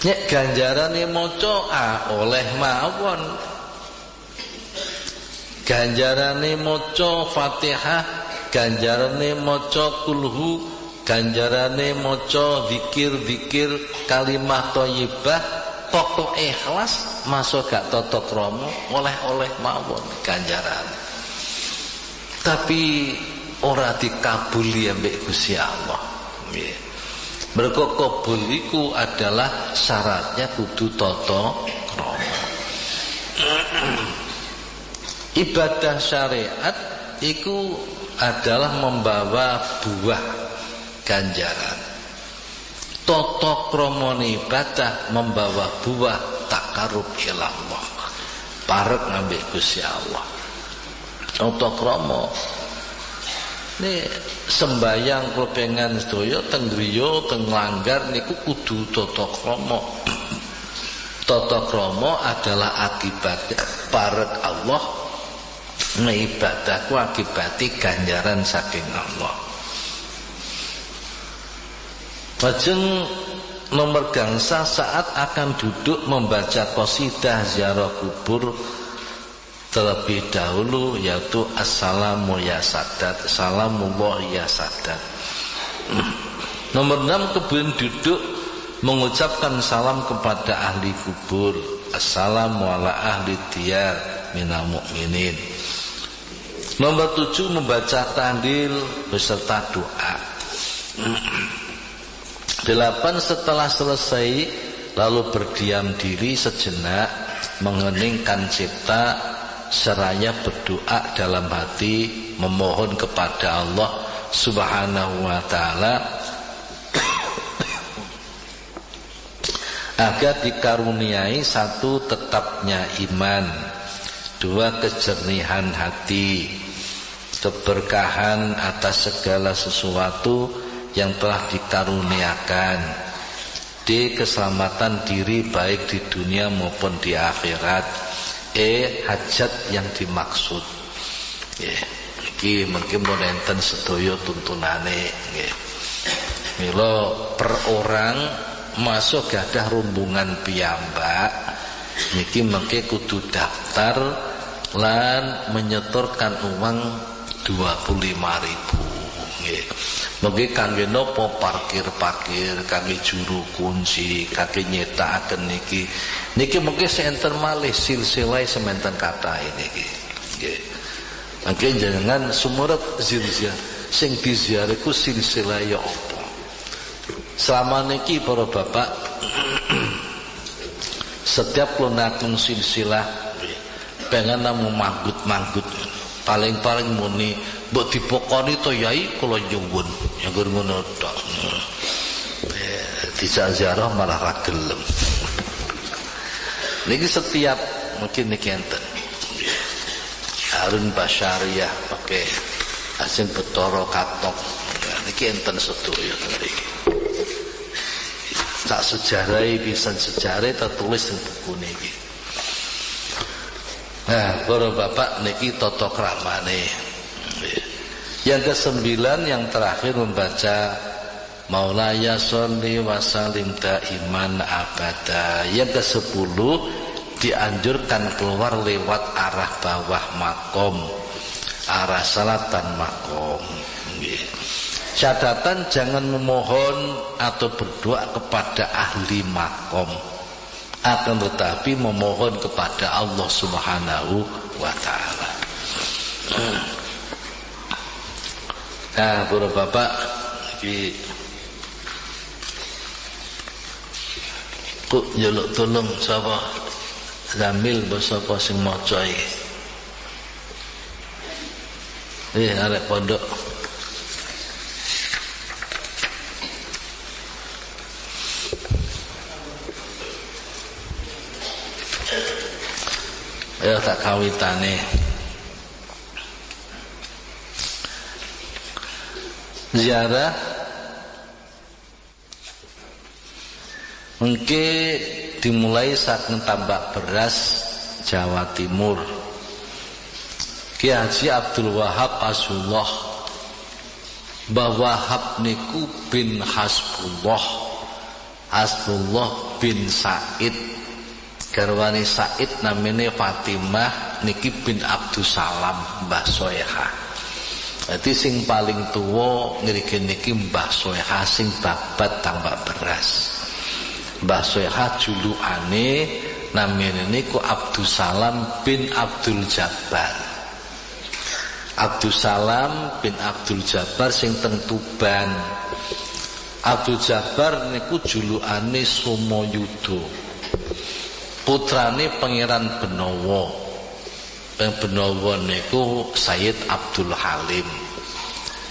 Nek ganjarane maca oleh mawon. Ganjarane maca Fatihah, ganjarane maca kulhu, ganjarane maca zikir-zikir kalimah thayyibah, pokok ikhlas masuk gak tata krama oleh-oleh mawon ganjarane. Tapi ora dikabuli ambek Gusti Allah. Nggih. Mergo kabul iku adalah syaratnya kudu tata krama. Ibadah syariat iku adalah membawa buah ganjaran. Tata krama ibadah membawa buah takarub ila Allah. Parek ambek Gusti Allah. Tata krama ini sembayang kepengen sedaya teng griya teng langgar niku kudu tata krama. Tata krama adalah akibat parek Allah. Ibadahku akibati ganjaran saking Allah. Lajeng nomor gangsa saat akan duduk membaca qasidah ziarah kubur terlebih dahulu, yaitu assalamu ya sadat, salamullah ya sadat. Nomor 6, kemudian duduk mengucapkan salam kepada ahli kubur, assalamu ala ahli diyar minal mu'minin. Nomor 7, membaca tahlil beserta doa. 8, setelah selesai lalu berdiam diri sejenak, mengheningkan cipta seraya berdoa dalam hati, memohon kepada Allah Subhanahu wa ta'ala agar dikaruniai 1, tetapnya iman, 2, kejernihan hati, keberkahan atas segala sesuatu yang telah dikaruniakan, D, keselamatan diri baik di dunia maupun di akhirat, E, hajat yang dimaksud. Iki mungkin enten sedaya tuntunane. Mila per orang masuk gadah rombongan piyambak niki mengke kudu daftar lan menyetorkan uang 25.000. Nggih. Mengke kangge napa parkir-parkir, kangge juru kunci, kangge nyetakaken niki. Niki mungkin seenter malih silsilah sementen kata ini. Nggih. Mangke jangan sumurat zilzia sing diziaraku silsilah ya apa. Selama niki para bapak setiap lunaken silsilah pengen namu manggut-manggut paling-paling muni mbok dipokoni to yai kula nyuwun ya ngono tok. Dijak ziarah malah ra gelem. Niki setiap mungkin niki enten. Harun Basyariyah pakai asing betoro katok. Niki enten sedaya ngriki. Tak sejarah pisan sejarah tertulis di buku niki. Nah, para bapak niki tata kramane. Yang ke-9 yang terakhir membaca Maulaya sholli wa sallim daiman abada. Yang ke-10 dianjurkan keluar lewat arah bawah makom, arah salatan makom. Catatan jangan memohon atau berdoa kepada ahli makom, akan tetapi memohon kepada Allah Subhanahu wa ta'ala. Nah, para bapak iki kok njaluk tolong sapa? Zamil basa apa sing maca iki? Arek pondok. Ya tak kawitane. Ziarah mungkin dimulai saking Tambak Beras, Jawa Timur. Ki Haji Abdul Wahab Asullah Mbah Wahab niku bin Hasbullah bin Said, garwane Said namanya Fatimah, niki bin Abdussalam Mbah Soeha. Jadi sing paling tua ngriken niki Mbah Soeha sing babat Tambak Beras. Mbah Soeha julukane namanya niku Abdussalam bin Abdul Jabbar. Abdussalam bin Abdul Jabbar sing teng Tuban. Abdul Jabbar niku julukane Somayuda. Putrane Pangeran Benowo. Benowo niku Sayyid Abdul Halim.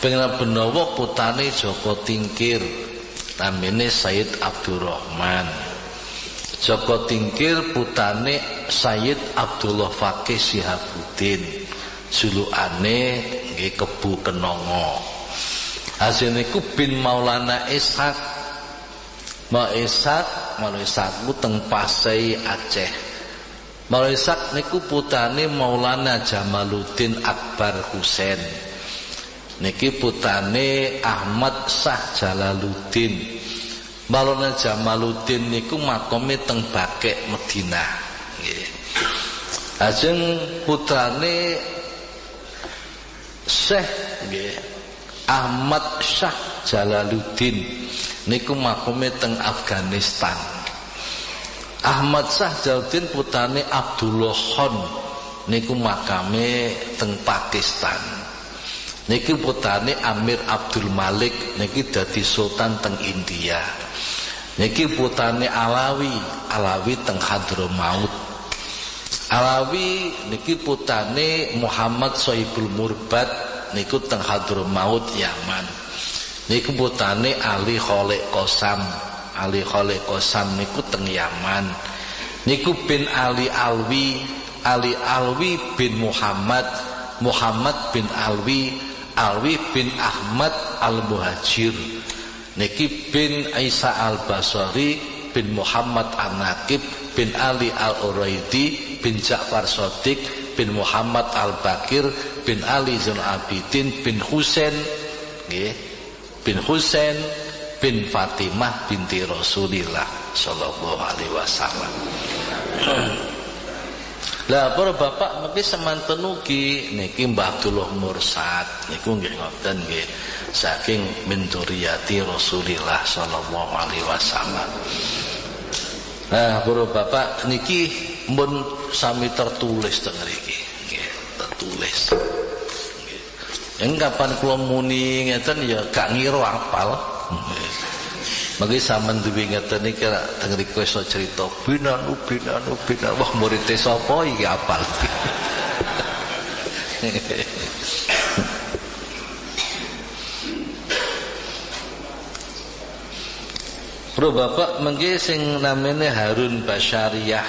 Pangeran Benowo putrane Joko Tingkir, namine Sayyid Abdurrahman. Joko Tingkir putrane Sayyid Abdullah Fakih Sihabuddin, julukane nggih Kebu Kenongo. Hasil niku bin Maulana Ishaq. Maulana Ishaq ku teng Pasai Aceh. Maulana Ishaq niku putrane Maulana Jamaluddin Akbar Husain. Niki putrane Ahmad Shah Jalaluddin. Maulana Jamaluddin niku makome teng Bakek Madinah. Nggih. Ajeng putrane Syekh nggih Ahmad Shah Jalaluddin niku makome teng Afghanistan. Ahmad Shah Jalaluddin putrane Abdullah Khan niku makame teng Pakistan. Niki putrane Amir Abdul Malik niki dadi sultan teng India. Niki putrane Alawi teng Hadramaut. Alawi niki putrane Muhammad Sohibul Murbad niku teng Hadramaut Yaman. Niku putrane Ali Khalid Qasam. Ali Khalid Qasam niku teng Yaman. Niku bin Ali Alwi bin Muhammad bin Alwi bin Ahmad Al-Muhajir. Niki bin Isa Al-Basri bin Muhammad An-Naqib bin Ali Al-Uraidi bin Ja'far Shadiq bin Muhammad Al-Bakir bin Ali Zainul Abidin bin Husain nggih, bin Husain bin Fatimah binti Rasulillah sallallahu alaihi wasallam. Lah para bapak mungkin semanten ugi niki Mbah Abdullah Mursad niku nggih ngoten nggih, saking min dzurriyyati Rasulillah sallallahu alaihi wasallam. Nah, para bapak niki mun sami tertulis teng mriki nggih, tertulis. Nggih. Kapan kula muni ngeten ya gak ngira apal. Mangke sampean duwe ngeten iki teng mriku iso crita binan wah murid sapa iki apal. Bro bapak mangke sing namanya Harun Basyariyah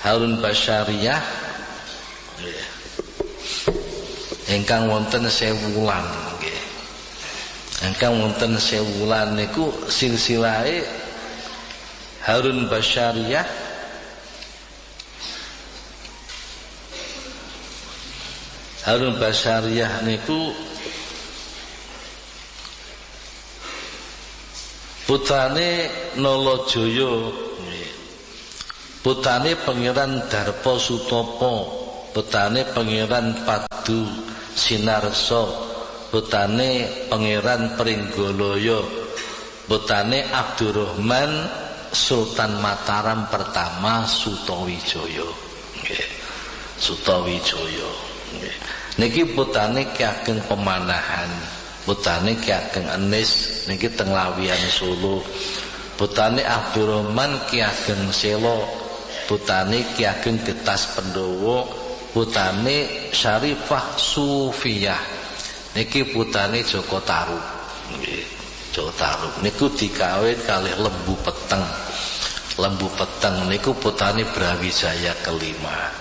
Harun Basyariyah ingkang wonten 1000 wulan nggih. Ingkang wonten 1000 wulan niku silsilahe Harun Basyariyah niku putrane Nalajaya, putrane Pangeran Darpa Sutapa, putrane Pangeran Padu Sinarsa, putrane Pangeran Pringgalaya, putrane Abdurrahman Sultan Mataram pertama Sutawijaya. Nggih. Sutawijaya. Nggih. Niki putrane Ki Ageng Pemanahan, putrane Ki Ageng Enis niki teng Lawian Solo, putrane Abdurrahman Ki Ageng Selo, putrane Ki Ageng Getas Pendowo, putrane Syarifah Sufiyah niki putrane Joko Tarub. Nggih, Joko Tarub niku dikawin kalih Lembu Peteng. Lembu Peteng niku putrane Brawijaya kelima.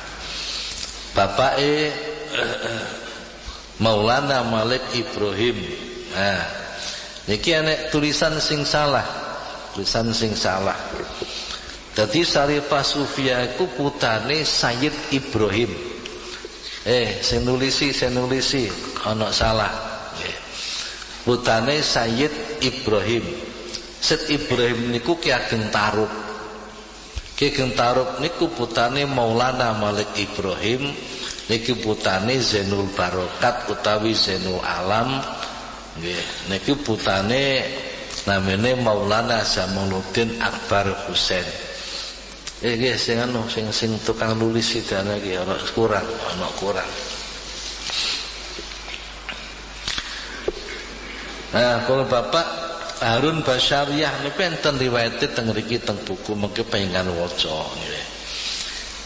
Bapake Maulana Malik Ibrahim. Nah, niki ana tulisan sing salah. Tulisan sing salah. Dadi Syarifah Sufiyah iku putrane Sayyid Ibrahim. Sing nulisi ana salah. Nggih. Putrane Sayyid Ibrahim. Sayyid Ibrahim niku Ki Ageng Tarub. Ki Ageng Tarub niku putrane Maulana Malik Ibrahim. Niki putrane Zainul Barokat utawi Zainul Alam. Nggih, niki putrane namine Maulana Zamaluddin Akbar Husain. Nggih sing tukang nulis sidana iki ana kurang. Nah, kalau Bapak Harun Basyariyah niku enten riwayate teng mriki teng buku mengke pengen waca nggih.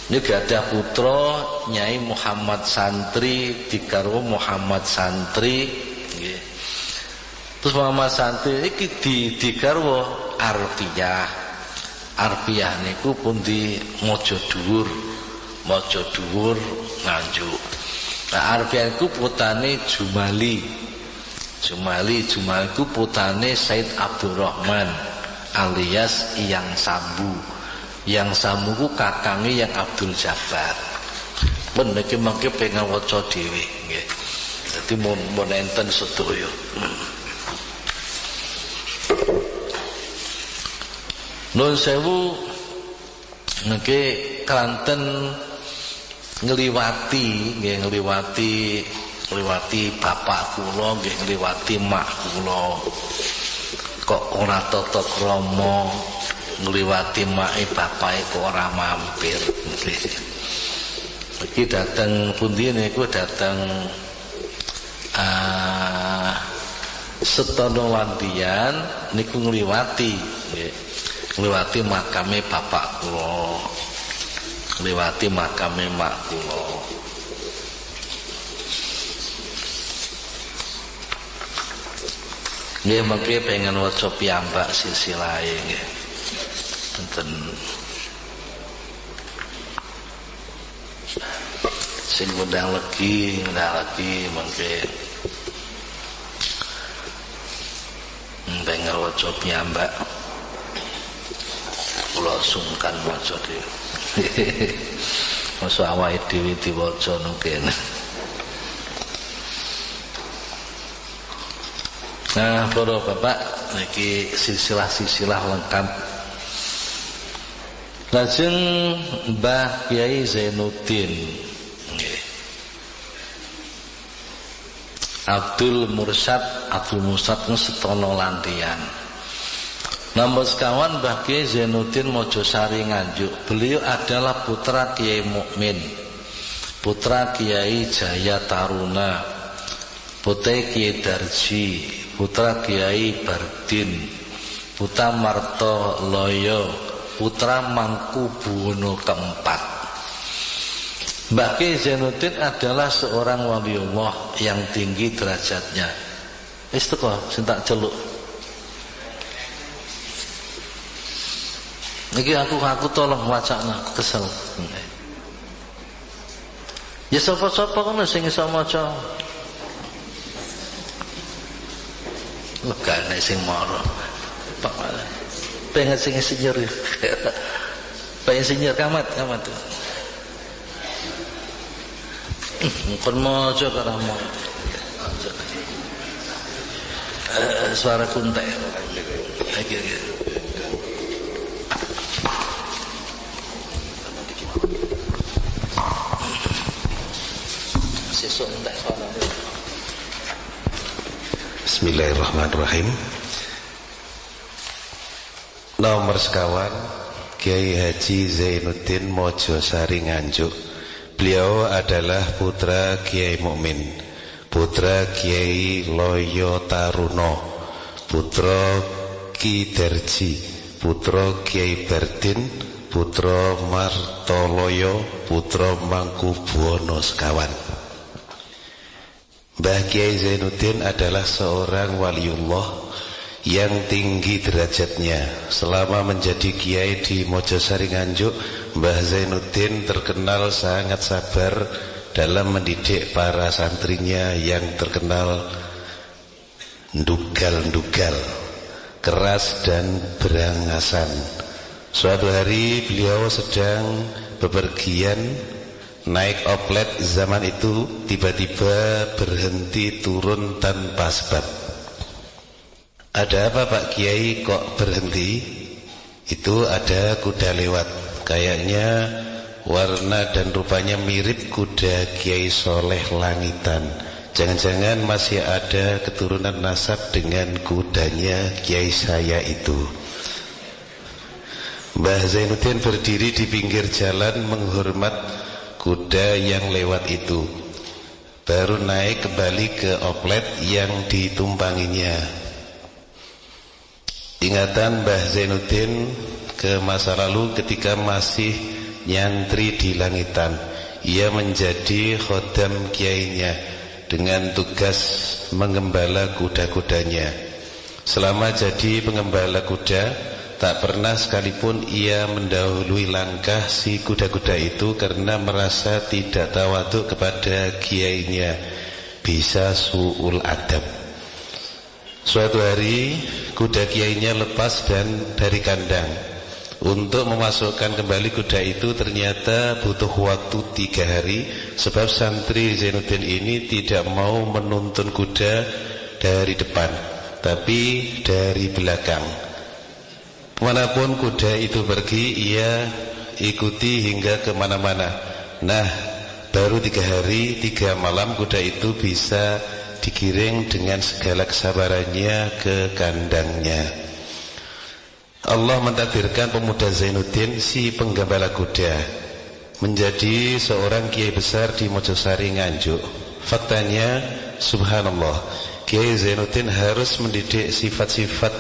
Ini gadah putra Nyai Muhammad Santri digarwa Muhammad Santri nggih. Terus Muhammad Santri iki digarwa Arfiyah. Arfiyah niku pun di Mojo Dhuwur Nganjuk. Nah Arfiyah iku putrane Jumali iku putrane Said Abdurrahman alias Iyang Sambu. Yang samuku kakange yang Abdul Jabbar. Men niki mangke pengen waca dhewe nggih. Dadi mun enten sedaya. Nuwun sewu niki Klanten ngliwati bapak kula nggih ngliwati mak kula. Kok ora tata krama ngliwati mae bapake kok ora mampir. Iki dateng pundi niku dateng Setono Landian niku ngliwati nggih. Ngliwati makame bapak kula. Ngliwati makame mak kula. Nggih mengke pengen waca piyambak silsilahe nggih. Enten sing ngundang lagi mengke pengen waca piyambak kula sungkan waca dhewe. Mosok awake dhewe diwaca nungkene. Nah, para bapak niki silsilah lengkap. Lajeng Mbah Kyai Zainuddin nggih. Abdul Mursyad Setono Landian. Nomor sekawan Mbah Kyai Zainuddin Mojosari Nganjuk. Beliau adalah putra Kiai Mukmin, putra Kiai Jaya Taruna, putra Kiai Darji, putra Kiai Bardin, putra Marto Loyo, putra Mangkubuwono keempat. Mbah Kyai Zainuddin adalah seorang waliullah yang tinggi derajatnya. Wis teko sing tak celuk. Niki aku tolong wacana kesel. Ya sapa-sapa kono sing iso maca. Lega nek sing mara. Pak pengen sing insinyur. Pak insinyur kamat. Kon maca karamu. Suara kuntek. Iki. Bismillahirrahmanirrahim. Nomor sekawan Kiai Haji Zainuddin Mojosari Nganjuk. Beliau adalah putra Kiai Mukmin, putra Kiai Loyo Taruno, putra Ki Derji, putra Kiai Bardin, putra Martoloyo, putra Mangkubuwono sekawan. Mbah Kiai Zainuddin adalah seorang waliullah yang tinggi derajatnya. Selama menjadi kiai di Mojosari Nganjuk, Mbah Zainuddin terkenal sangat sabar dalam mendidik para santrinya yang terkenal ndugal-ndugal, keras dan berangasan. Suatu hari beliau sedang bepergian naik oplet. Zaman itu tiba-tiba berhenti turun tanpa sebab. Ada apa Pak Kiai kok berhenti? Itu ada kuda lewat. Kayaknya warna dan rupanya mirip kuda Kiai Soleh Langitan. Jangan-jangan masih ada keturunan nasab dengan kudanya Kiai saya itu. Mbah Zainuddin berdiri di pinggir jalan menghormat kuda yang lewat itu. Baru naik kembali ke oplet yang ditumpanginya. Ingatan Mbah Zainuddin ke masa lalu ketika masih nyantri di Langitan. Ia menjadi khodam kiainya dengan tugas mengembala kuda-kudanya. Selama jadi pengembala kuda, tak pernah sekalipun ia mendahului langkah si kuda-kuda itu karena merasa tidak tawaduk kepada kiainya, bisa su'ul adab. Suatu hari kuda kiainya lepas dan dari kandang. Untuk memasukkan kembali kuda itu ternyata butuh waktu 3 hari, sebab santri Zainuddin ini tidak mau menuntun kuda dari depan, tapi dari belakang. Kemanapun kuda itu pergi, ia ikuti hingga kemana-mana. Nah, baru 3 hari 3 malam kuda itu bisa digiring dengan segala kesabarannya ke kandangnya. Allah mentakdirkan pemuda Zainuddin, si penggembala kuda, menjadi seorang kiai besar di Mojosari Nganjuk. Faktanya, subhanallah, Kiai Zainuddin harus mendidik sifat-sifat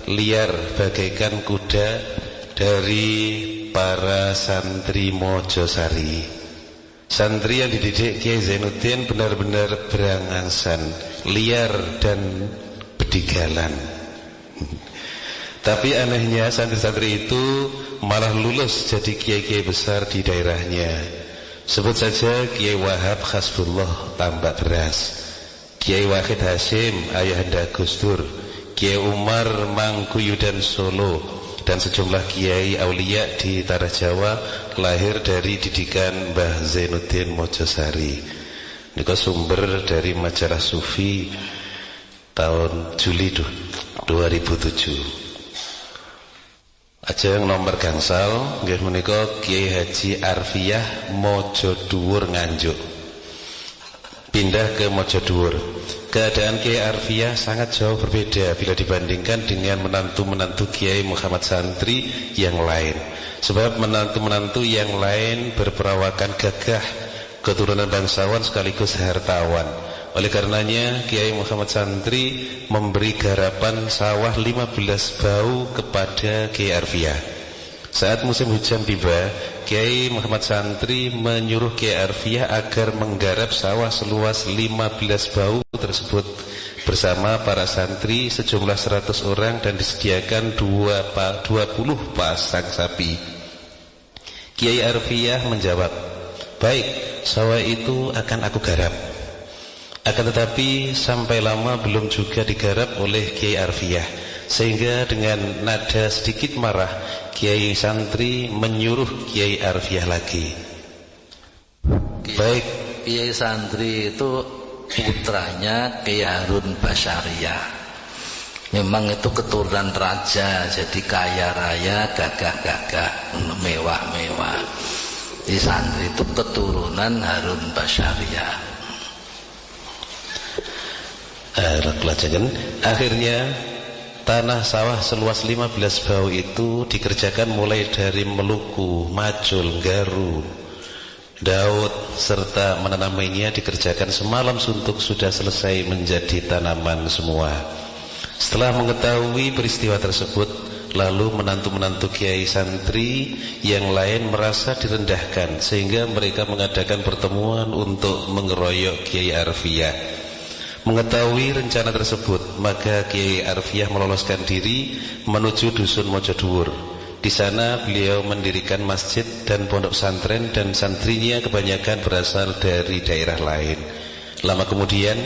liar bagaikan kuda dari para santri Mojosari. Santri yang dididik Kiai Zainuddin benar-benar berangasan, liar dan bedigalan. Tapi anehnya santri-santri itu malah lulus jadi kiai-kiai besar di daerahnya. Sebut saja Kiai Wahab Hasbullah Tambak Beras, Kiai Wahid Hashim Ayahanda Gus Dur, Kiai Umar Mangkuyudan Solo, dan sejumlah kiai aulia di tanah Jawa lahir dari didikan Mbah Zainuddin Mojosari. Ini sumber dari majalah Sufi tahun Juli 2007. Ajeng nomor gangsal nggih menika Kiai Haji Arfiah Mojodhuwur Nganjuk. Pindah ke Mojodhuwur. Keadaan Kiai Arfiah sangat jauh berbeda bila dibandingkan dengan menantu-menantu Kiai Muhammad Santri yang lain. Sebab menantu-menantu yang lain berperawakan gagah, keturunan bangsawan sekaligus hartawan. Oleh karenanya Kiai Muhammad Santri memberi garapan sawah 15 bau kepada Kiai Arfiah. Saat musim hujan tiba, Kiai Muhammad Santri menyuruh Kiai Arfiah agar menggarap sawah seluas 15 bau tersebut bersama para santri sejumlah 100 orang dan disediakan 20 pasang sapi. Kiai Arfiyah menjawab, baik, sawah itu akan aku garap. Akan tetapi sampai lama belum juga digarap oleh Kiai Arfiyah, sehingga dengan nada sedikit marah Kiai santri menyuruh Kiai Arfiyah lagi. Baik, Kiai santri itu putranya Kiai Harun Basyariah. Memang itu keturunan raja, jadi kaya raya, gagah-gagah, mewah-mewah. Di santri itu keturunan Harun Basyariah. Akhirnya tanah sawah seluas 15 bau itu dikerjakan mulai dari Meluku, Macul, Garu, Daud serta menanaminya dikerjakan semalam suntuk sudah selesai menjadi tanaman semua. Setelah mengetahui peristiwa tersebut, lalu menantu-menantu Kiai santri yang lain merasa direndahkan, sehingga mereka mengadakan pertemuan untuk mengeroyok Kiai Arfiyah. Mengetahui rencana tersebut, maka Kiai Arfiyah meloloskan diri menuju dusun Mojodhuwur. Di sana beliau mendirikan masjid dan pondok pesantren, dan santrinya kebanyakan berasal dari daerah lain. Lama kemudian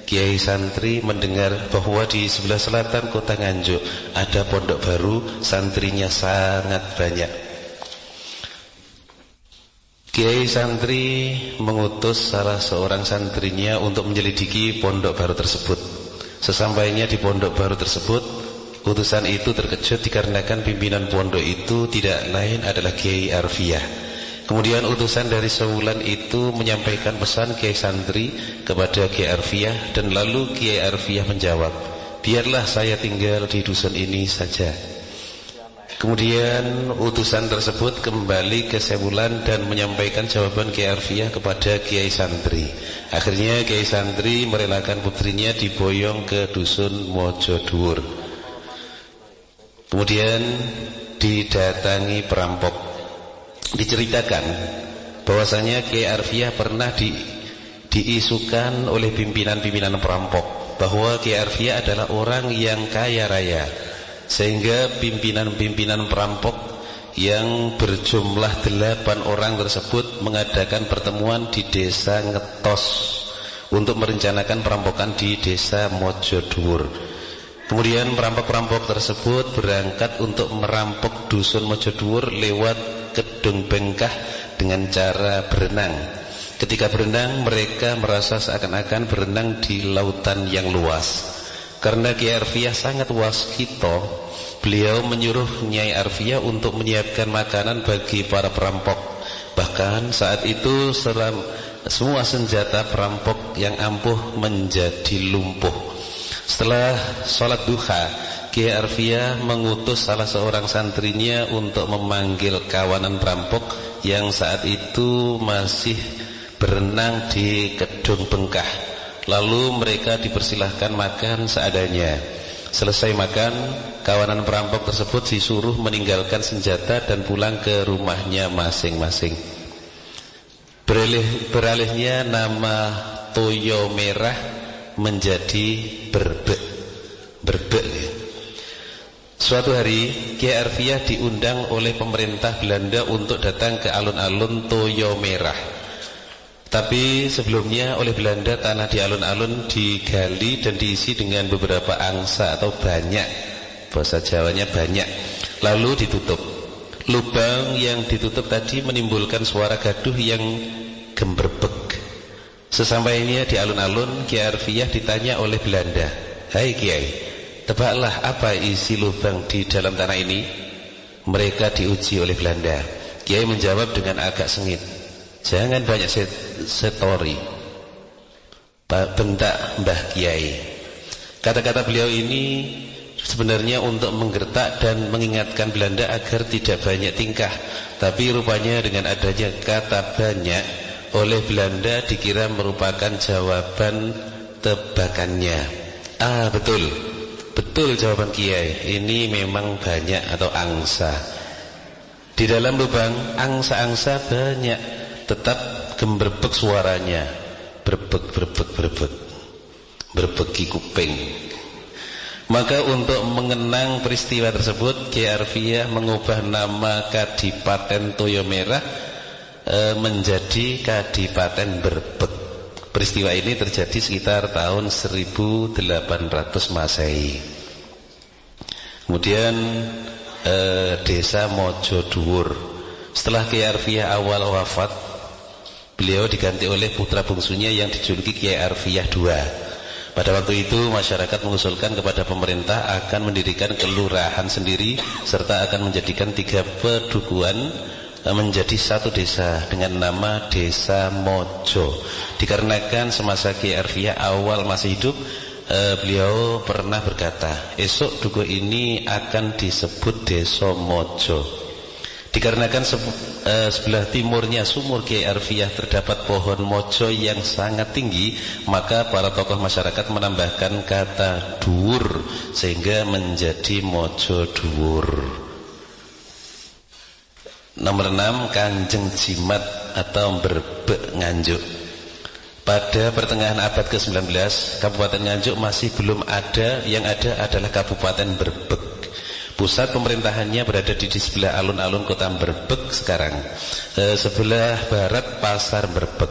Kiai santri mendengar bahwa di sebelah selatan kota Nganjuk ada pondok baru, santrinya sangat banyak. Kiai santri mengutus salah seorang santrinya untuk menyelidiki pondok baru tersebut. Sesampainya di pondok baru tersebut, utusan itu terkejut dikarenakan pimpinan pondok itu tidak lain adalah Kiai Arfiyah. Kemudian utusan dari Sewulan itu menyampaikan pesan Kiai santri kepada Kiai Arfiyah, dan lalu Kiai Arfiyah menjawab, biarlah saya tinggal di dusun ini saja. Kemudian utusan tersebut kembali ke Sewulan dan menyampaikan jawaban Kiai Arfiyah kepada Kiai santri. Akhirnya Kiai santri merelakan putrinya diboyong ke dusun Mojodhuwur. Kemudian didatangi perampok. Diceritakan bahwasanya Kiai Arfiyah pernah diisukan oleh pimpinan-pimpinan perampok bahwa Kiai Arfiyah adalah orang yang kaya raya, sehingga pimpinan-pimpinan perampok yang berjumlah 8 orang tersebut mengadakan pertemuan di desa Ngetos untuk merencanakan perampokan di desa Mojodhuwur. Kemudian perampok-perampok tersebut berangkat untuk merampok dusun Mojodhuwur lewat Kedung Bengkah dengan cara berenang. Ketika berenang, mereka merasa seakan-akan berenang di lautan yang luas. Karena Kiai Arfiyah sangat waskito, beliau menyuruh Nyai Arfiyah untuk menyiapkan makanan bagi para perampok. Bahkan saat itu semua senjata perampok yang ampuh menjadi lumpuh. Setelah sholat duha, Kiai Arfiyah mengutus salah seorang santrinya untuk memanggil kawanan perampok yang saat itu masih berenang di Kedung Bengkah. Lalu mereka dipersilahkan makan seadanya. Selesai makan, kawanan perampok tersebut disuruh meninggalkan senjata dan pulang ke rumahnya masing-masing. Beralihnya nama Toyo Merah menjadi Berbek. Suatu hari Kiai Arfiyah diundang oleh pemerintah Belanda untuk datang ke alun-alun Toyo Merah. Tapi sebelumnya oleh Belanda tanah di alun-alun digali dan diisi dengan beberapa angsa atau banyak, bahasa Jawanya banyak, lalu ditutup. Lubang yang ditutup tadi menimbulkan suara gaduh yang gemberbek. Sesampainya di alun-alun, Kiai Arfiyah ditanya oleh Belanda, "Hai Kiai, tebaklah apa isi lubang di dalam tanah ini?" Mereka diuji oleh Belanda. Kiai menjawab dengan agak sengit, "Jangan banyak setori," bentak Mbah Kiai. Kata-kata beliau ini sebenarnya untuk menggertak dan mengingatkan Belanda agar tidak banyak tingkah. Tapi rupanya dengan adanya kata banyak, oleh Belanda dikira merupakan jawaban tebakannya. Betul jawaban Kiai, ini memang banyak atau angsa. Di dalam lubang angsa-angsa banyak, tetap gemberbek suaranya, berbek. berbeki kuping. Maka untuk mengenang peristiwa tersebut, Ki Arfiah mengubah nama Kadipaten Toyo Merah menjadi Kadipaten Berbek. Peristiwa ini terjadi sekitar tahun 1800 Masehi. Kemudian Desa Mojo Dhuwur. Setelah Ki Arfiah awal wafat, beliau diganti oleh putra bungsunya yang dijuluki Ki Arfiah II. Pada waktu itu masyarakat mengusulkan kepada pemerintah akan mendirikan kelurahan sendiri serta akan menjadikan 3 pedukuhan menjadi 1 desa dengan nama Desa Mojo. Dikarenakan semasa Ki Arfiah awal masih hidup, beliau pernah berkata, esok duku ini akan disebut Desa Mojo. Dikarenakan sebelah timurnya sumur Ki Arfiah terdapat pohon mojo yang sangat tinggi, maka para tokoh masyarakat menambahkan kata dhuwur sehingga menjadi Mojo Dhuwur. Nomor 6, Kanjeng Jimat atau Berbek Nganjuk. Pada pertengahan abad ke-19, Kabupaten Nganjuk masih belum ada, yang ada adalah Kabupaten Berbek. Pusat pemerintahannya berada di sebelah alun-alun kota Berbek sekarang, sebelah barat Pasar Berbek.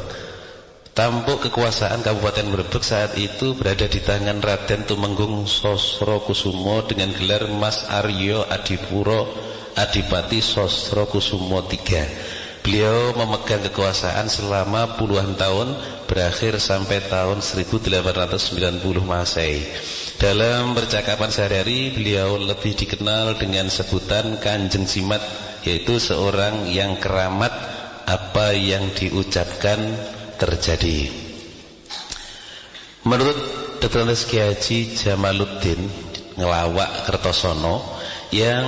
Tampuk kekuasaan Kabupaten Berbek saat itu berada di tangan Raden Tumenggung Sosrokusumo dengan gelar Mas Aryo Adipuro Adipati Sosrokusumo III. Beliau memegang kekuasaan selama puluhan tahun, berakhir sampai tahun 1890 Masehi. Dalam percakapan sehari-hari, beliau lebih dikenal dengan sebutan Kanjeng Jimat, yaitu seorang yang keramat, apa yang diucapkan terjadi. Menurut Dr. Ki Haji Jamaluddin Ngelawak Kertosono yang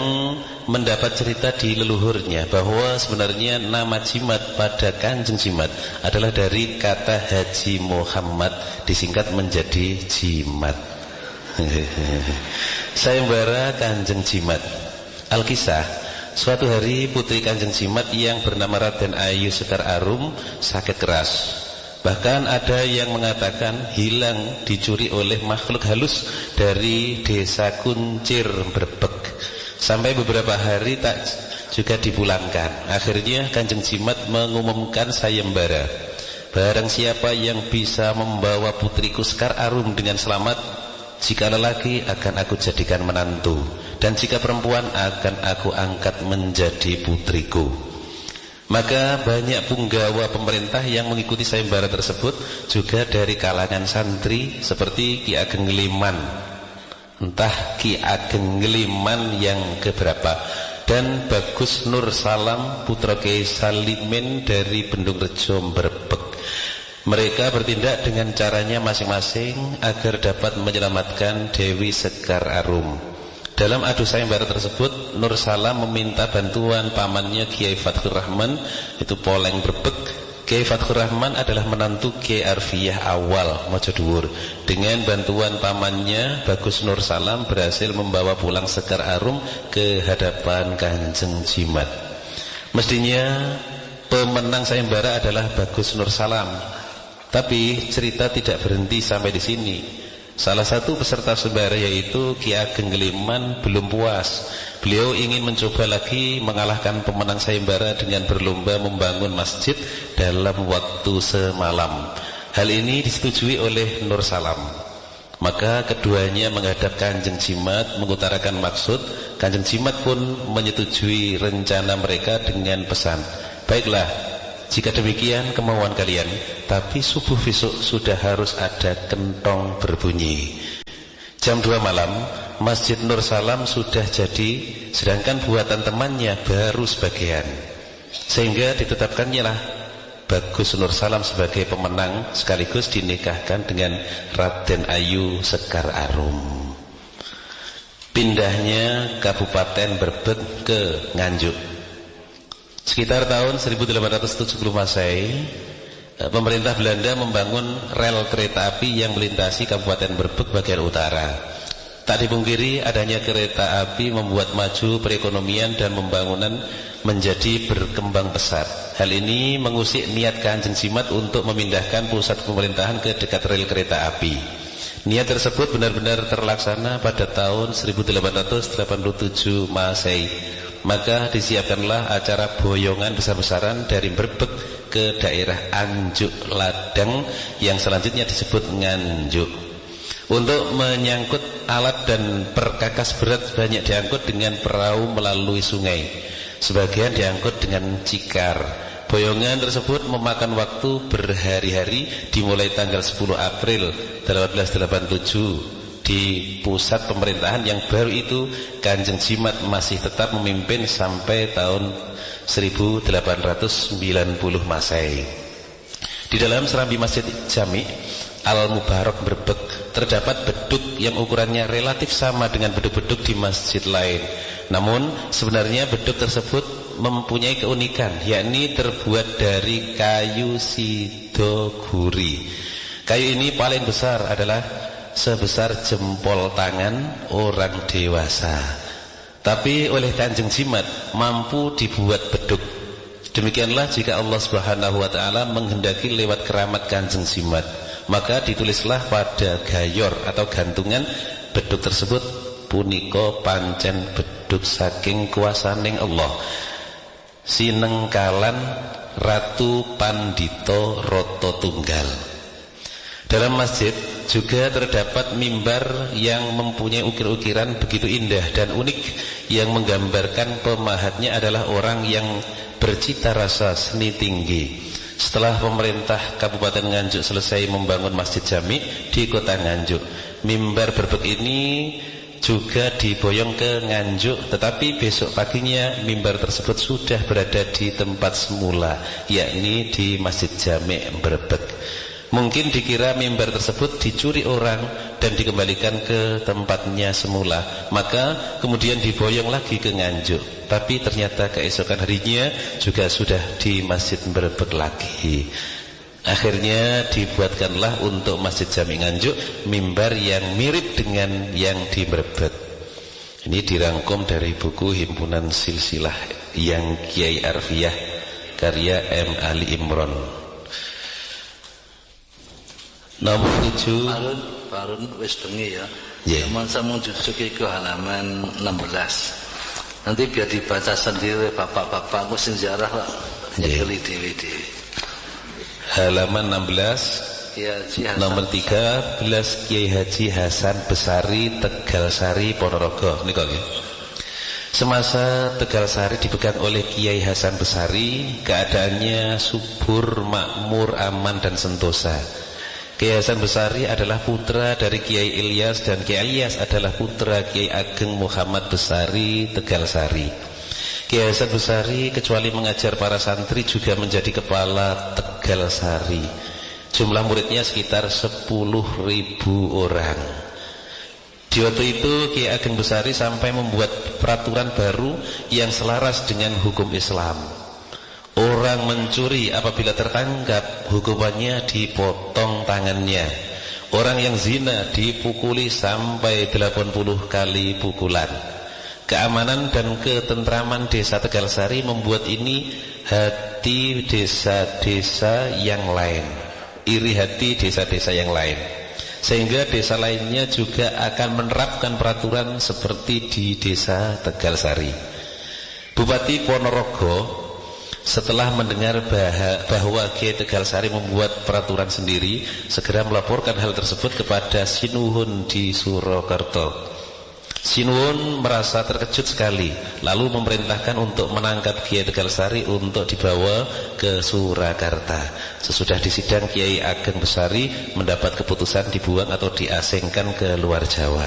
mendapat cerita di leluhurnya bahwa sebenarnya nama Jimat pada Kanjeng Jimat adalah dari kata Haji Muhammad disingkat menjadi Jimat. Sayembara Kanjeng Jimat. Alkisah, suatu hari putri Kanjeng Jimat yang bernama Raden Ayu Sekar Arum sakit keras. Bahkan ada yang mengatakan hilang, dicuri oleh makhluk halus dari desa Kuncir Berbek. Sampai beberapa hari tak juga dipulangkan. Akhirnya Kanjeng Jimat mengumumkan sayembara. Barang siapa yang bisa membawa putriku Sekar Arum dengan selamat, jika lelaki akan aku jadikan menantu, dan jika perempuan akan aku angkat menjadi putriku. Maka banyak punggawa pemerintah yang mengikuti sayembara tersebut, juga dari kalangan santri seperti Ki Ageng Ngeliman, entah Ki Ageng Ngeliman yang keberapa, dan Bagus Nur Salam putra Kiai Salimin dari Bendung Rejo Berbek. Mereka bertindak dengan caranya masing-masing agar dapat menyelamatkan Dewi Sekar Arum. Dalam adu sayembara tersebut, Nur Salam meminta bantuan pamannya Kiai Fathur Rahman, itu Poleng Berbek. Kiai Fathur Rahman adalah menantu Kiai Arfiah awal Mojo Dhuwur. Dengan bantuan pamannya, Bagus Nur Salam berhasil membawa pulang Sekar Arum ke hadapan Kanjeng Jimat. Mestinya pemenang sayembara adalah Bagus Nur Salam. Tapi cerita tidak berhenti sampai di sini. Salah satu peserta sayembara yaitu Ki Ageng Ngeliman belum puas. Beliau ingin mencoba lagi mengalahkan pemenang sayembara dengan berlomba membangun masjid dalam waktu semalam. Hal ini disetujui oleh Nur Salam. Maka keduanya menghadap Kanjeng Jimat mengutarakan maksud. Kanjeng Jimat pun menyetujui rencana mereka dengan pesan, baiklah, jika demikian kemauan kalian, tapi subuh besok sudah harus ada kentong berbunyi. Jam 2 malam Masjid Nur Salam sudah jadi, sedangkan buatan temannya baru sebagian. Sehingga ditetapkannya lah Bagus Nur Salam sebagai pemenang, sekaligus dinikahkan dengan Raden Ayu Sekar Arum. Pindahnya Kabupaten Berbek ke Nganjuk. Sekitar tahun 1870 Masehi, pemerintah Belanda membangun rel kereta api yang melintasi Kabupaten Berbek bagian utara. Tak dipungkiri adanya kereta api membuat maju perekonomian dan pembangunan menjadi berkembang pesat. Hal ini mengusik niat Kanjeng Jimat untuk memindahkan pusat pemerintahan ke dekat rel kereta api. Niat tersebut benar-benar terlaksana pada tahun 1887 Masehi. Maka disiapkanlah acara boyongan besar-besaran dari Brebek ke daerah Anjuk Ladang yang selanjutnya disebut Nganjuk. Untuk menyangkut alat dan perkakas berat banyak diangkut dengan perahu melalui sungai. Sebagian diangkut dengan cikar. Boyongan tersebut memakan waktu berhari-hari dimulai tanggal 10 April 1887 di pusat pemerintahan yang baru itu. Kanjeng Jimat masih tetap memimpin sampai tahun 1890 Masehi. Di dalam serambi Masjid Jami Al-Mubarak Brebek terdapat beduk yang ukurannya relatif sama dengan beduk-beduk di masjid lain. Namun sebenarnya beduk tersebut mempunyai keunikan, yakni terbuat dari kayu sidoguri. Kayu ini paling besar adalah sebesar jempol tangan orang dewasa. Tapi oleh Kanjeng Jimat mampu dibuat beduk. Demikianlah jika Allah Subhanahu wa taala menghendaki lewat keramat Kanjeng Jimat, maka ditulislah pada gayor atau gantungan beduk tersebut, punika pancen beduk saking kuasaning Allah. Sinengkalan Ratu Pandito Roto Tunggal. Dalam masjid juga terdapat mimbar yang mempunyai ukir-ukiran begitu indah dan unik yang menggambarkan pemahatnya adalah orang yang bercita rasa seni tinggi. Setelah pemerintah Kabupaten Nganjuk selesai membangun Masjid Jami di kota Nganjuk, mimbar Brebek ini juga diboyong ke Nganjuk, tetapi besok paginya mimbar tersebut sudah berada di tempat semula, yakni di Masjid Jami Brebek. Mungkin dikira mimbar tersebut dicuri orang dan dikembalikan ke tempatnya semula, maka kemudian diboyong lagi ke Nganjuk. Tapi ternyata keesokan harinya juga sudah di Masjid Brebek lagi. Akhirnya dibuatkanlah untuk Masjid Jami Nganjuk mimbar yang mirip dengan yang di Brebek. Ini dirangkum dari buku Himpunan Silsilah yang Kiai Arfiyah karya M. Ali Imron. Nomor 7. Parun wis bengi ya. Zaman samung jujuk ke halaman 16. Nanti biar dibaca sendiri bapak-bapak, aku sing ziarah lah. Nyekeli dewe-dewe. Halaman 16 nomor 13 Kiai Haji Hasan Besari Tegal Sari Ponorogo. Nika nggih. Semasa Tegal Sari dipegang oleh Kiai Hasan Besari, keadaannya subur, makmur, aman dan sentosa. Kiai Hasan Besari adalah putra dari Kiai Ilyas dan Kiai Ilyas adalah putra Kiai Ageng Muhammad Besari Tegal Sari. Kiai Hasan Besari kecuali mengajar para santri juga menjadi kepala Tegal Sari. Jumlah muridnya sekitar 10.000 orang. Di waktu itu Kiai Ageng Besari sampai membuat peraturan baru yang selaras dengan hukum Islam. Orang mencuri apabila tertangkap hukumannya dipotong tangannya. Orang yang zina dipukuli sampai 80 kali pukulan. Keamanan dan ketentraman desa Tegal Sari membuat ini hati desa-desa yang lain, iri hati desa-desa yang lain, sehingga desa lainnya juga akan menerapkan peraturan seperti di desa Tegal Sari. Bupati Ponorogo setelah mendengar bahwa Kiai Tegal Sari membuat peraturan sendiri, segera melaporkan hal tersebut kepada Sinuhun di Surakarta. Sinuhun merasa terkejut sekali, lalu memerintahkan untuk menangkap Kiai Tegal Sari untuk dibawa ke Surakarta. Sesudah disidang, Kiai Ageng Besari mendapat keputusan dibuang atau diasingkan ke luar Jawa.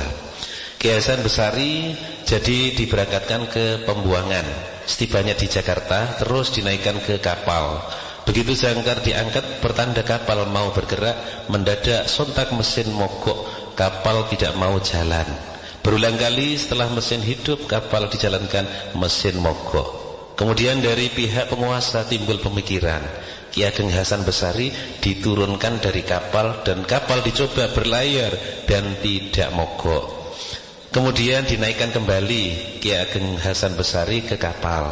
Kiai Hasan Besari jadi diberangkatkan ke pembuangan. Setibanya di Jakarta, terus dinaikkan ke kapal. Begitu jangkar diangkat, pertanda kapal mau bergerak, mendadak sontak mesin mogok, kapal tidak mau jalan. Berulang kali setelah mesin hidup, kapal dijalankan, mesin mogok. Kemudian dari pihak penguasa timbul pemikiran, Ki Ageng Hasan Besari diturunkan dari kapal dan kapal dicoba berlayar dan tidak mogok. Kemudian dinaikkan kembali Ki Ageng Hasan Besari ke kapal.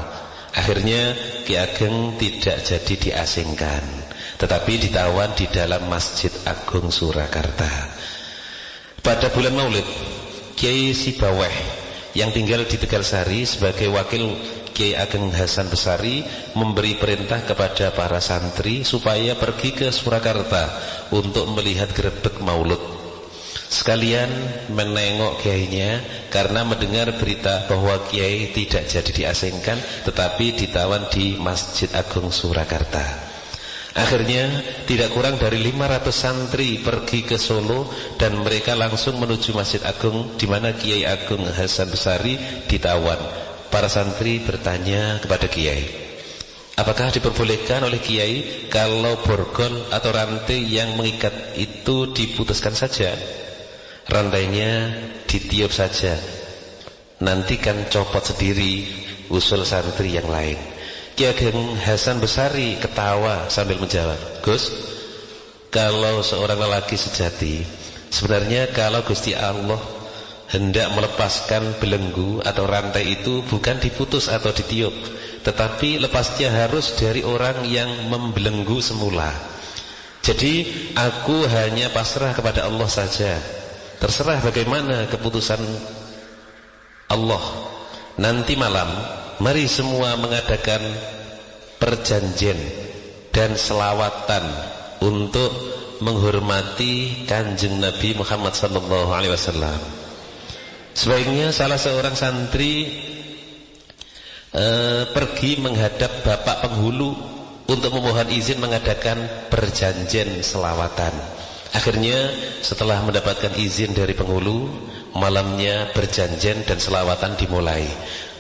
Akhirnya Ki Ageng tidak jadi diasingkan, tetapi ditawan di dalam Masjid Agung Surakarta. pada bulan Maulid, Kiai Sibaweh yang tinggal di Tegalsari sebagai wakil Kiai Ageng Hasan Besari memberi perintah kepada para santri supaya pergi ke Surakarta untuk melihat grebek Maulud, sekalian menengok kiainya karena mendengar berita bahwa kiai tidak jadi diasingkan tetapi ditawan di Masjid Agung Surakarta. Akhirnya tidak kurang dari 500 santri pergi ke Solo dan mereka langsung menuju Masjid Agung di mana Kiai Ageng Hasan Besari ditawan. Para santri bertanya kepada Kiai, apakah diperbolehkan oleh Kiai kalau borgol atau rantai yang mengikat itu diputuskan saja? Rantainya ditiup saja, nanti kan copot sendiri, usul santri yang lain. Kiai Ageng Hasan Besari ketawa sambil menjawab, Gus, kalau seorang lelaki sejati, sebenarnya kalau Gusti Allah hendak melepaskan belenggu atau rantai itu bukan diputus atau ditiup, tetapi lepasnya harus dari orang yang membelenggu semula. Jadi aku hanya pasrah kepada Allah saja, terserah bagaimana keputusan Allah. Nanti malam mari semua mengadakan perjanjian dan selawatan untuk menghormati Kanjeng Nabi Muhammad SAW. Sebaiknya salah seorang santri pergi menghadap Bapak Penghulu untuk memohon izin mengadakan perjanjian selawatan. Akhirnya setelah mendapatkan izin dari penghulu, malamnya perjanjian dan selawatan dimulai.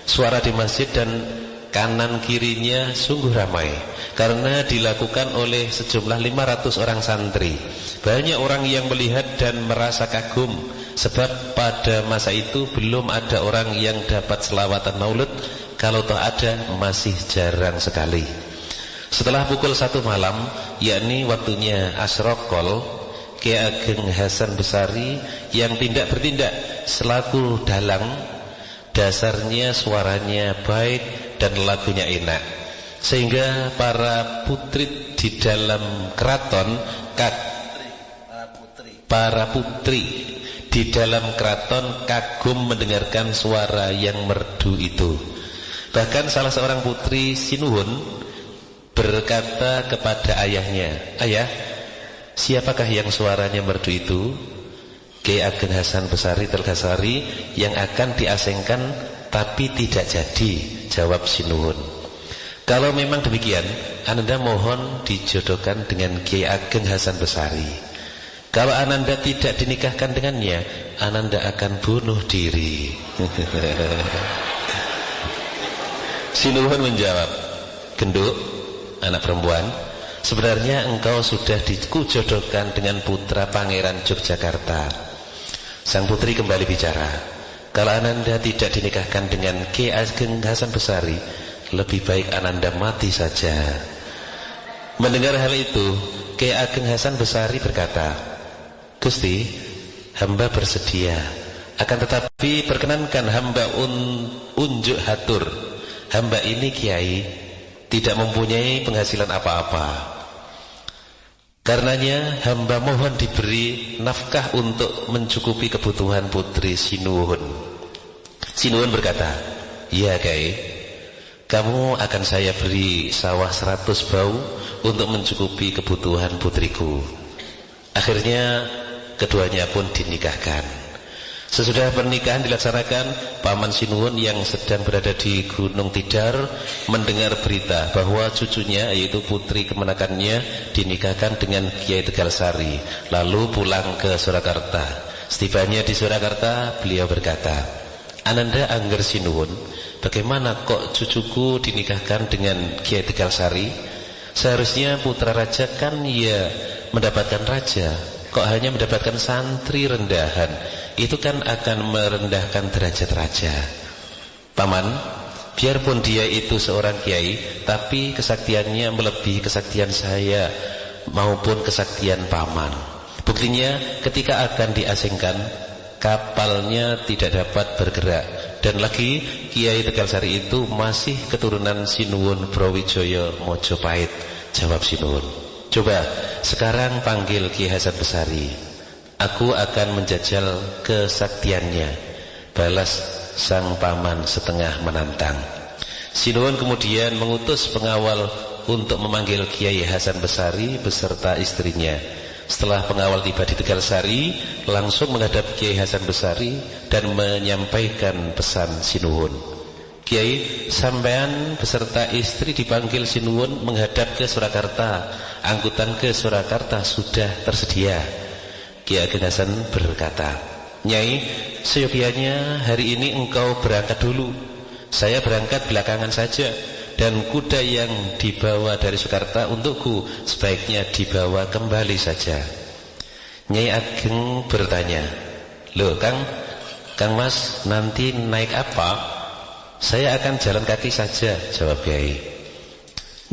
Suara di masjid dan kanan kirinya sungguh ramai karena dilakukan oleh sejumlah 500 orang santri. Banyak orang yang melihat dan merasa kagum sebab pada masa itu belum ada orang yang dapat selawatan maulid, kalau toh ada masih jarang sekali. Setelah pukul 1 malam, yakni waktunya asrokol, Kiai Ageng Hasan Besari yang tidak bertindak selaku dalang, dasarnya suaranya baik dan lagunya enak, sehingga para putri di dalam keraton, para putri di dalam keraton kagum mendengarkan suara yang merdu itu. Bahkan salah seorang putri Sinuhun berkata kepada ayahnya, "Ayah, siapakah yang suaranya merdu itu?" Kiai Ageng Hasan Besari Tegalsari yang akan diasingkan tapi tidak jadi, jawab Sinuhun. Kalau memang demikian, Ananda mohon dijodohkan dengan Kiai Ageng Hasan Besari. Kalau Ananda tidak dinikahkan dengannya, Ananda akan bunuh diri. Sinuhun menjawab, "Genduk, anak perempuan, sebenarnya engkau sudah dikujodohkan dengan putra Pangeran Yogyakarta." Sang putri kembali bicara, "Kalau Ananda tidak dinikahkan dengan Kiai Ageng Hasan Besari, lebih baik Ananda mati saja." Mendengar hal itu, Kiai Ageng Hasan Besari berkata, "Gusti, hamba bersedia, akan tetapi perkenankan hamba unjuk hatur. Hamba ini Kiai tidak mempunyai penghasilan apa-apa. Karenanya hamba mohon diberi nafkah untuk mencukupi kebutuhan putri Sinuhun." Sinuhun berkata, "Ya Kiai, kamu akan saya beri sawah 100 bau untuk mencukupi kebutuhan putriku." Akhirnya keduanya pun dinikahkan. Sesudah pernikahan dilaksanakan, Paman Sinuhun yang sedang berada di Gunung Tidar mendengar berita bahwa cucunya, yaitu putri kemenakannya, dinikahkan dengan Kiai Tegalsari, lalu pulang ke Surakarta. Setibanya di Surakarta, beliau berkata, "Ananda Angger Sinuhun, bagaimana kok cucuku dinikahkan dengan Kiai Tegalsari? Seharusnya putra raja kan ya mendapatkan raja, kok hanya mendapatkan santri rendahan? Itu kan akan merendahkan derajat raja." "Paman, biarpun dia itu seorang kiai, tapi kesaktiannya melebihi kesaktian saya maupun kesaktian paman. Buktinya ketika akan diasingkan, kapalnya tidak dapat bergerak. Dan lagi Kiai Tegalsari itu masih keturunan Sinuhun Brawijaya Mojopahit," jawab Sinuhun. "Coba sekarang panggil Kiai Hasan Besari." Aku akan menjajal kesaktiannya, balas sang paman setengah menantang. Sinuhun kemudian mengutus pengawal untuk memanggil Kiai Hasan Besari beserta istrinya. Setelah pengawal tiba di Tegalsari, langsung menghadap Kiai Hasan Besari dan menyampaikan pesan Sinuhun. Kiai, sampean beserta istri dipanggil Sinuhun menghadap ke Surakarta. Angkutan ke Surakarta sudah tersedia. Kiai Ageng Hasan berkata, Nyai, seyogianya hari ini engkau berangkat dulu. Saya berangkat belakangan saja, dan kuda yang dibawa dari Surakarta untukku sebaiknya dibawa kembali saja. Nyai Ageng bertanya, loh Kang Mas, nanti naik apa? Saya akan jalan kaki saja, jawab Kiai.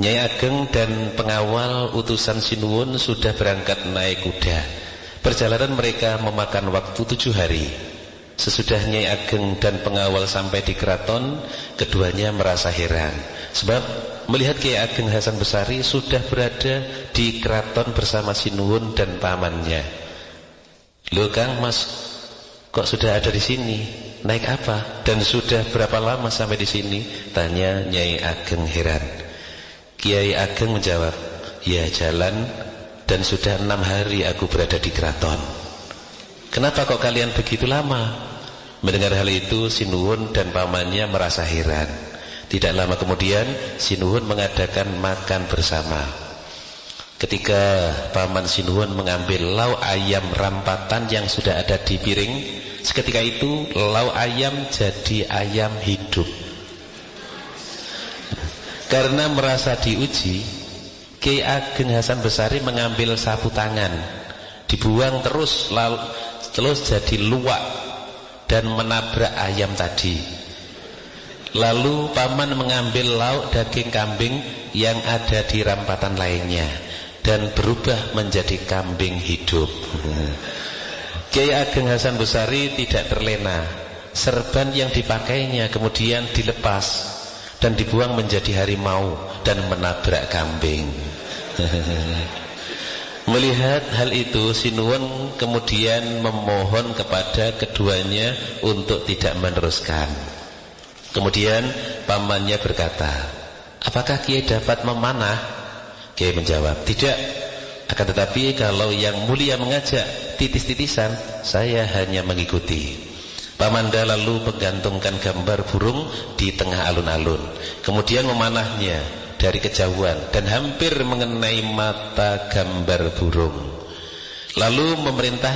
Nyai Ageng dan pengawal utusan Sinuhun sudah berangkat naik kuda. Perjalanan mereka memakan waktu 7 hari. Sesudah Nyai Ageng dan pengawal sampai di keraton, keduanya merasa heran, sebab melihat Kiai Ageng Hasan Besari sudah berada di keraton bersama Sinuhun dan pamannya. Loh Kang Mas, kok sudah ada di sini? Naik apa? Dan sudah berapa lama sampai di sini? Tanya Nyai Ageng heran. Kiai Ageng menjawab, ya jalan, dan sudah 6 hari aku berada di keraton. Kenapa kok kalian begitu lama? Mendengar hal itu, Sinuhun dan pamannya merasa heran. Tidak lama kemudian, Sinuhun mengadakan makan bersama. Ketika paman Sinuhun mengambil lauk ayam rampatan yang sudah ada di piring, seketika itu lauk ayam jadi ayam hidup. Karena merasa diuji, Kiai Ageng Hasan Besari mengambil sapu tangan, dibuang terus jadi luwak dan menabrak ayam tadi. Lalu paman mengambil lauk daging kambing yang ada di rampatan lainnya dan berubah menjadi kambing hidup. Kiai Ageng Hasan Besari tidak terlena. Serban yang dipakainya kemudian dilepas dan dibuang menjadi harimau dan menabrak kambing. Melihat hal itu, Sinuhun kemudian memohon kepada keduanya untuk tidak meneruskan. Kemudian pamannya berkata, apakah Kiai dapat memanah? Kiai menjawab, tidak. Akan tetapi kalau yang mulia mengajak titis-titisan, saya hanya mengikuti. Pamanda lalu menggantungkan gambar burung di tengah alun-alun, kemudian memanahnya dari kejauhan dan hampir mengenai mata gambar burung. Lalu memerintah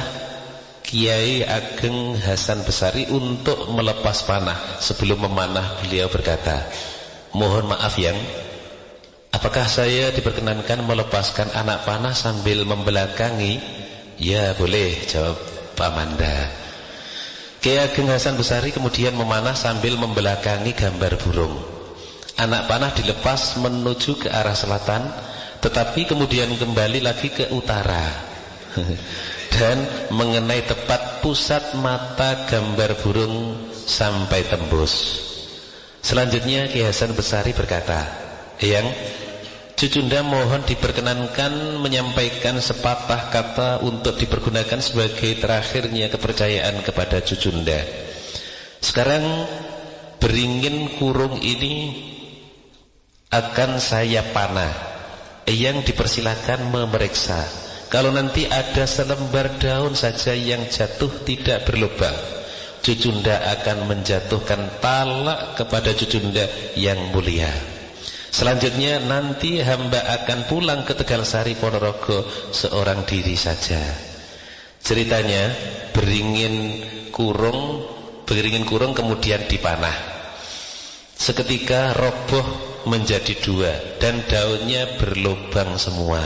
Kiai Ageng Hasan Besari untuk melepas panah. Sebelum memanah, beliau berkata, mohon maaf Yang, apakah saya diperkenankan melepaskan anak panah sambil membelakangi? Ya boleh, jawab Pamanda. Kiai Ageng Hasan Besari kemudian memanah sambil membelakangi gambar burung. Anak panah dilepas menuju ke arah selatan, tetapi kemudian kembali lagi ke utara dan mengenai tepat pusat mata gambar burung sampai tembus. Selanjutnya Kiai Hasan Besari berkata, Yang, Cucunda mohon diperkenankan menyampaikan sepatah kata untuk dipergunakan sebagai terakhirnya kepercayaan kepada Cucunda. Sekarang beringin kurung ini akan saya panah. Yang dipersilakan memeriksa. Kalau nanti ada selembar daun saja yang jatuh tidak berlubang, Cucunda akan menjatuhkan talak kepada Cucunda yang mulia. Selanjutnya nanti hamba akan pulang ke Tegalsari Ponorogo seorang diri saja. Ceritanya beringin kurung kemudian dipanah. Seketika roboh menjadi 2 dan daunnya berlubang semua.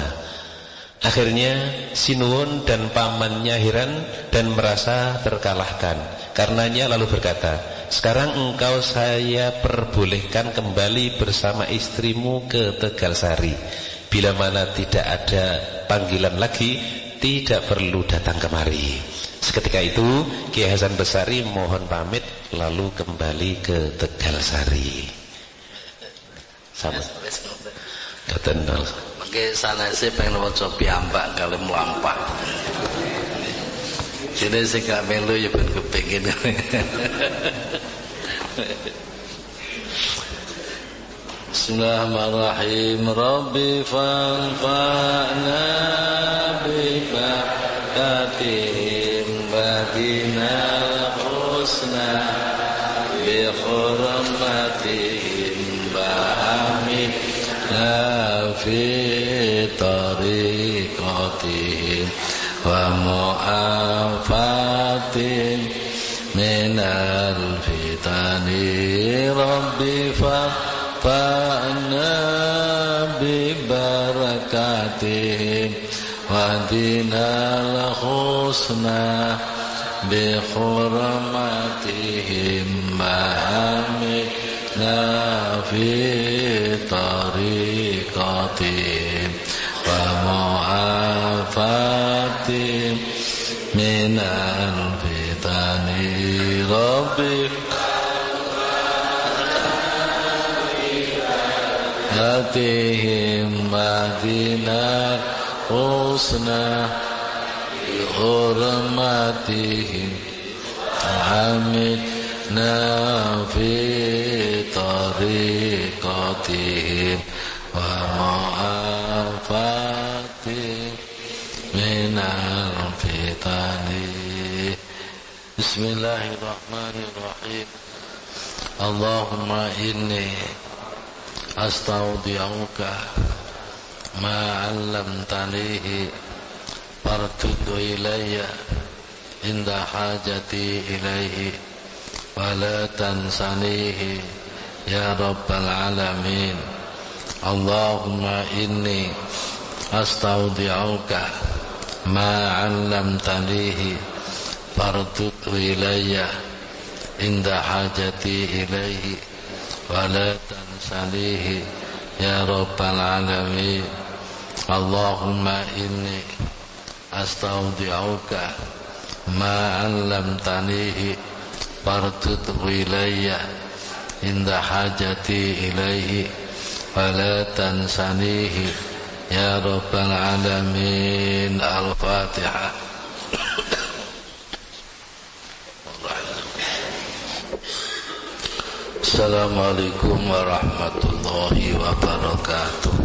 Akhirnya Sinuhun dan pamannya heran dan merasa terkalahkan. Karenanya lalu berkata, sekarang engkau saya perbolehkan kembali bersama istrimu ke Tegalsari. Bila mana tidak ada panggilan lagi, tidak perlu datang kemari. Seketika itu Kiai Hasan Besari mohon pamit lalu kembali ke Tegalsari. Sama. Mungkin sanese pengen waca piyambak kali mlampah. Jadi sing gak melu ya ben kepengin. Bismillahirrahmanirrahim. Rabbi fanfa'na bibarakatihim badinal husna bi hurmatihim bahamidna fi tariqatihim wa mu'afatin minal fitani Rabbi fa'na bibarakatihim wa dinal husna bi hurmatihim ba'amidna fi tariqatihim wa mu'afatin minal fitani Rabbi hatihim madinah husna hurmatihim hamidna fi tariqatihim wa mu'afatihim minal fitani. Bismillahirrahmanirrahim. Allahumma inni astaudi'uka ma 'allamtanihi fartudhu ilayya inda hajati ilaihi wa la tansanihi ya rabbal alamin. Allahumma inni astaudi'uka ma 'allamtanihi fartudhu ilayya inda hajati ilaihi wa la tansanihi ya rabbal alamin. Allahumma inni astaudi'uka ma 'allamtanihi fartudhu ilayya inda hajati ilaihi wa la tansanihi ya rabbal alamin. Al-Fatihah. Assalamualaikum warahmatullahi wabarakatuh.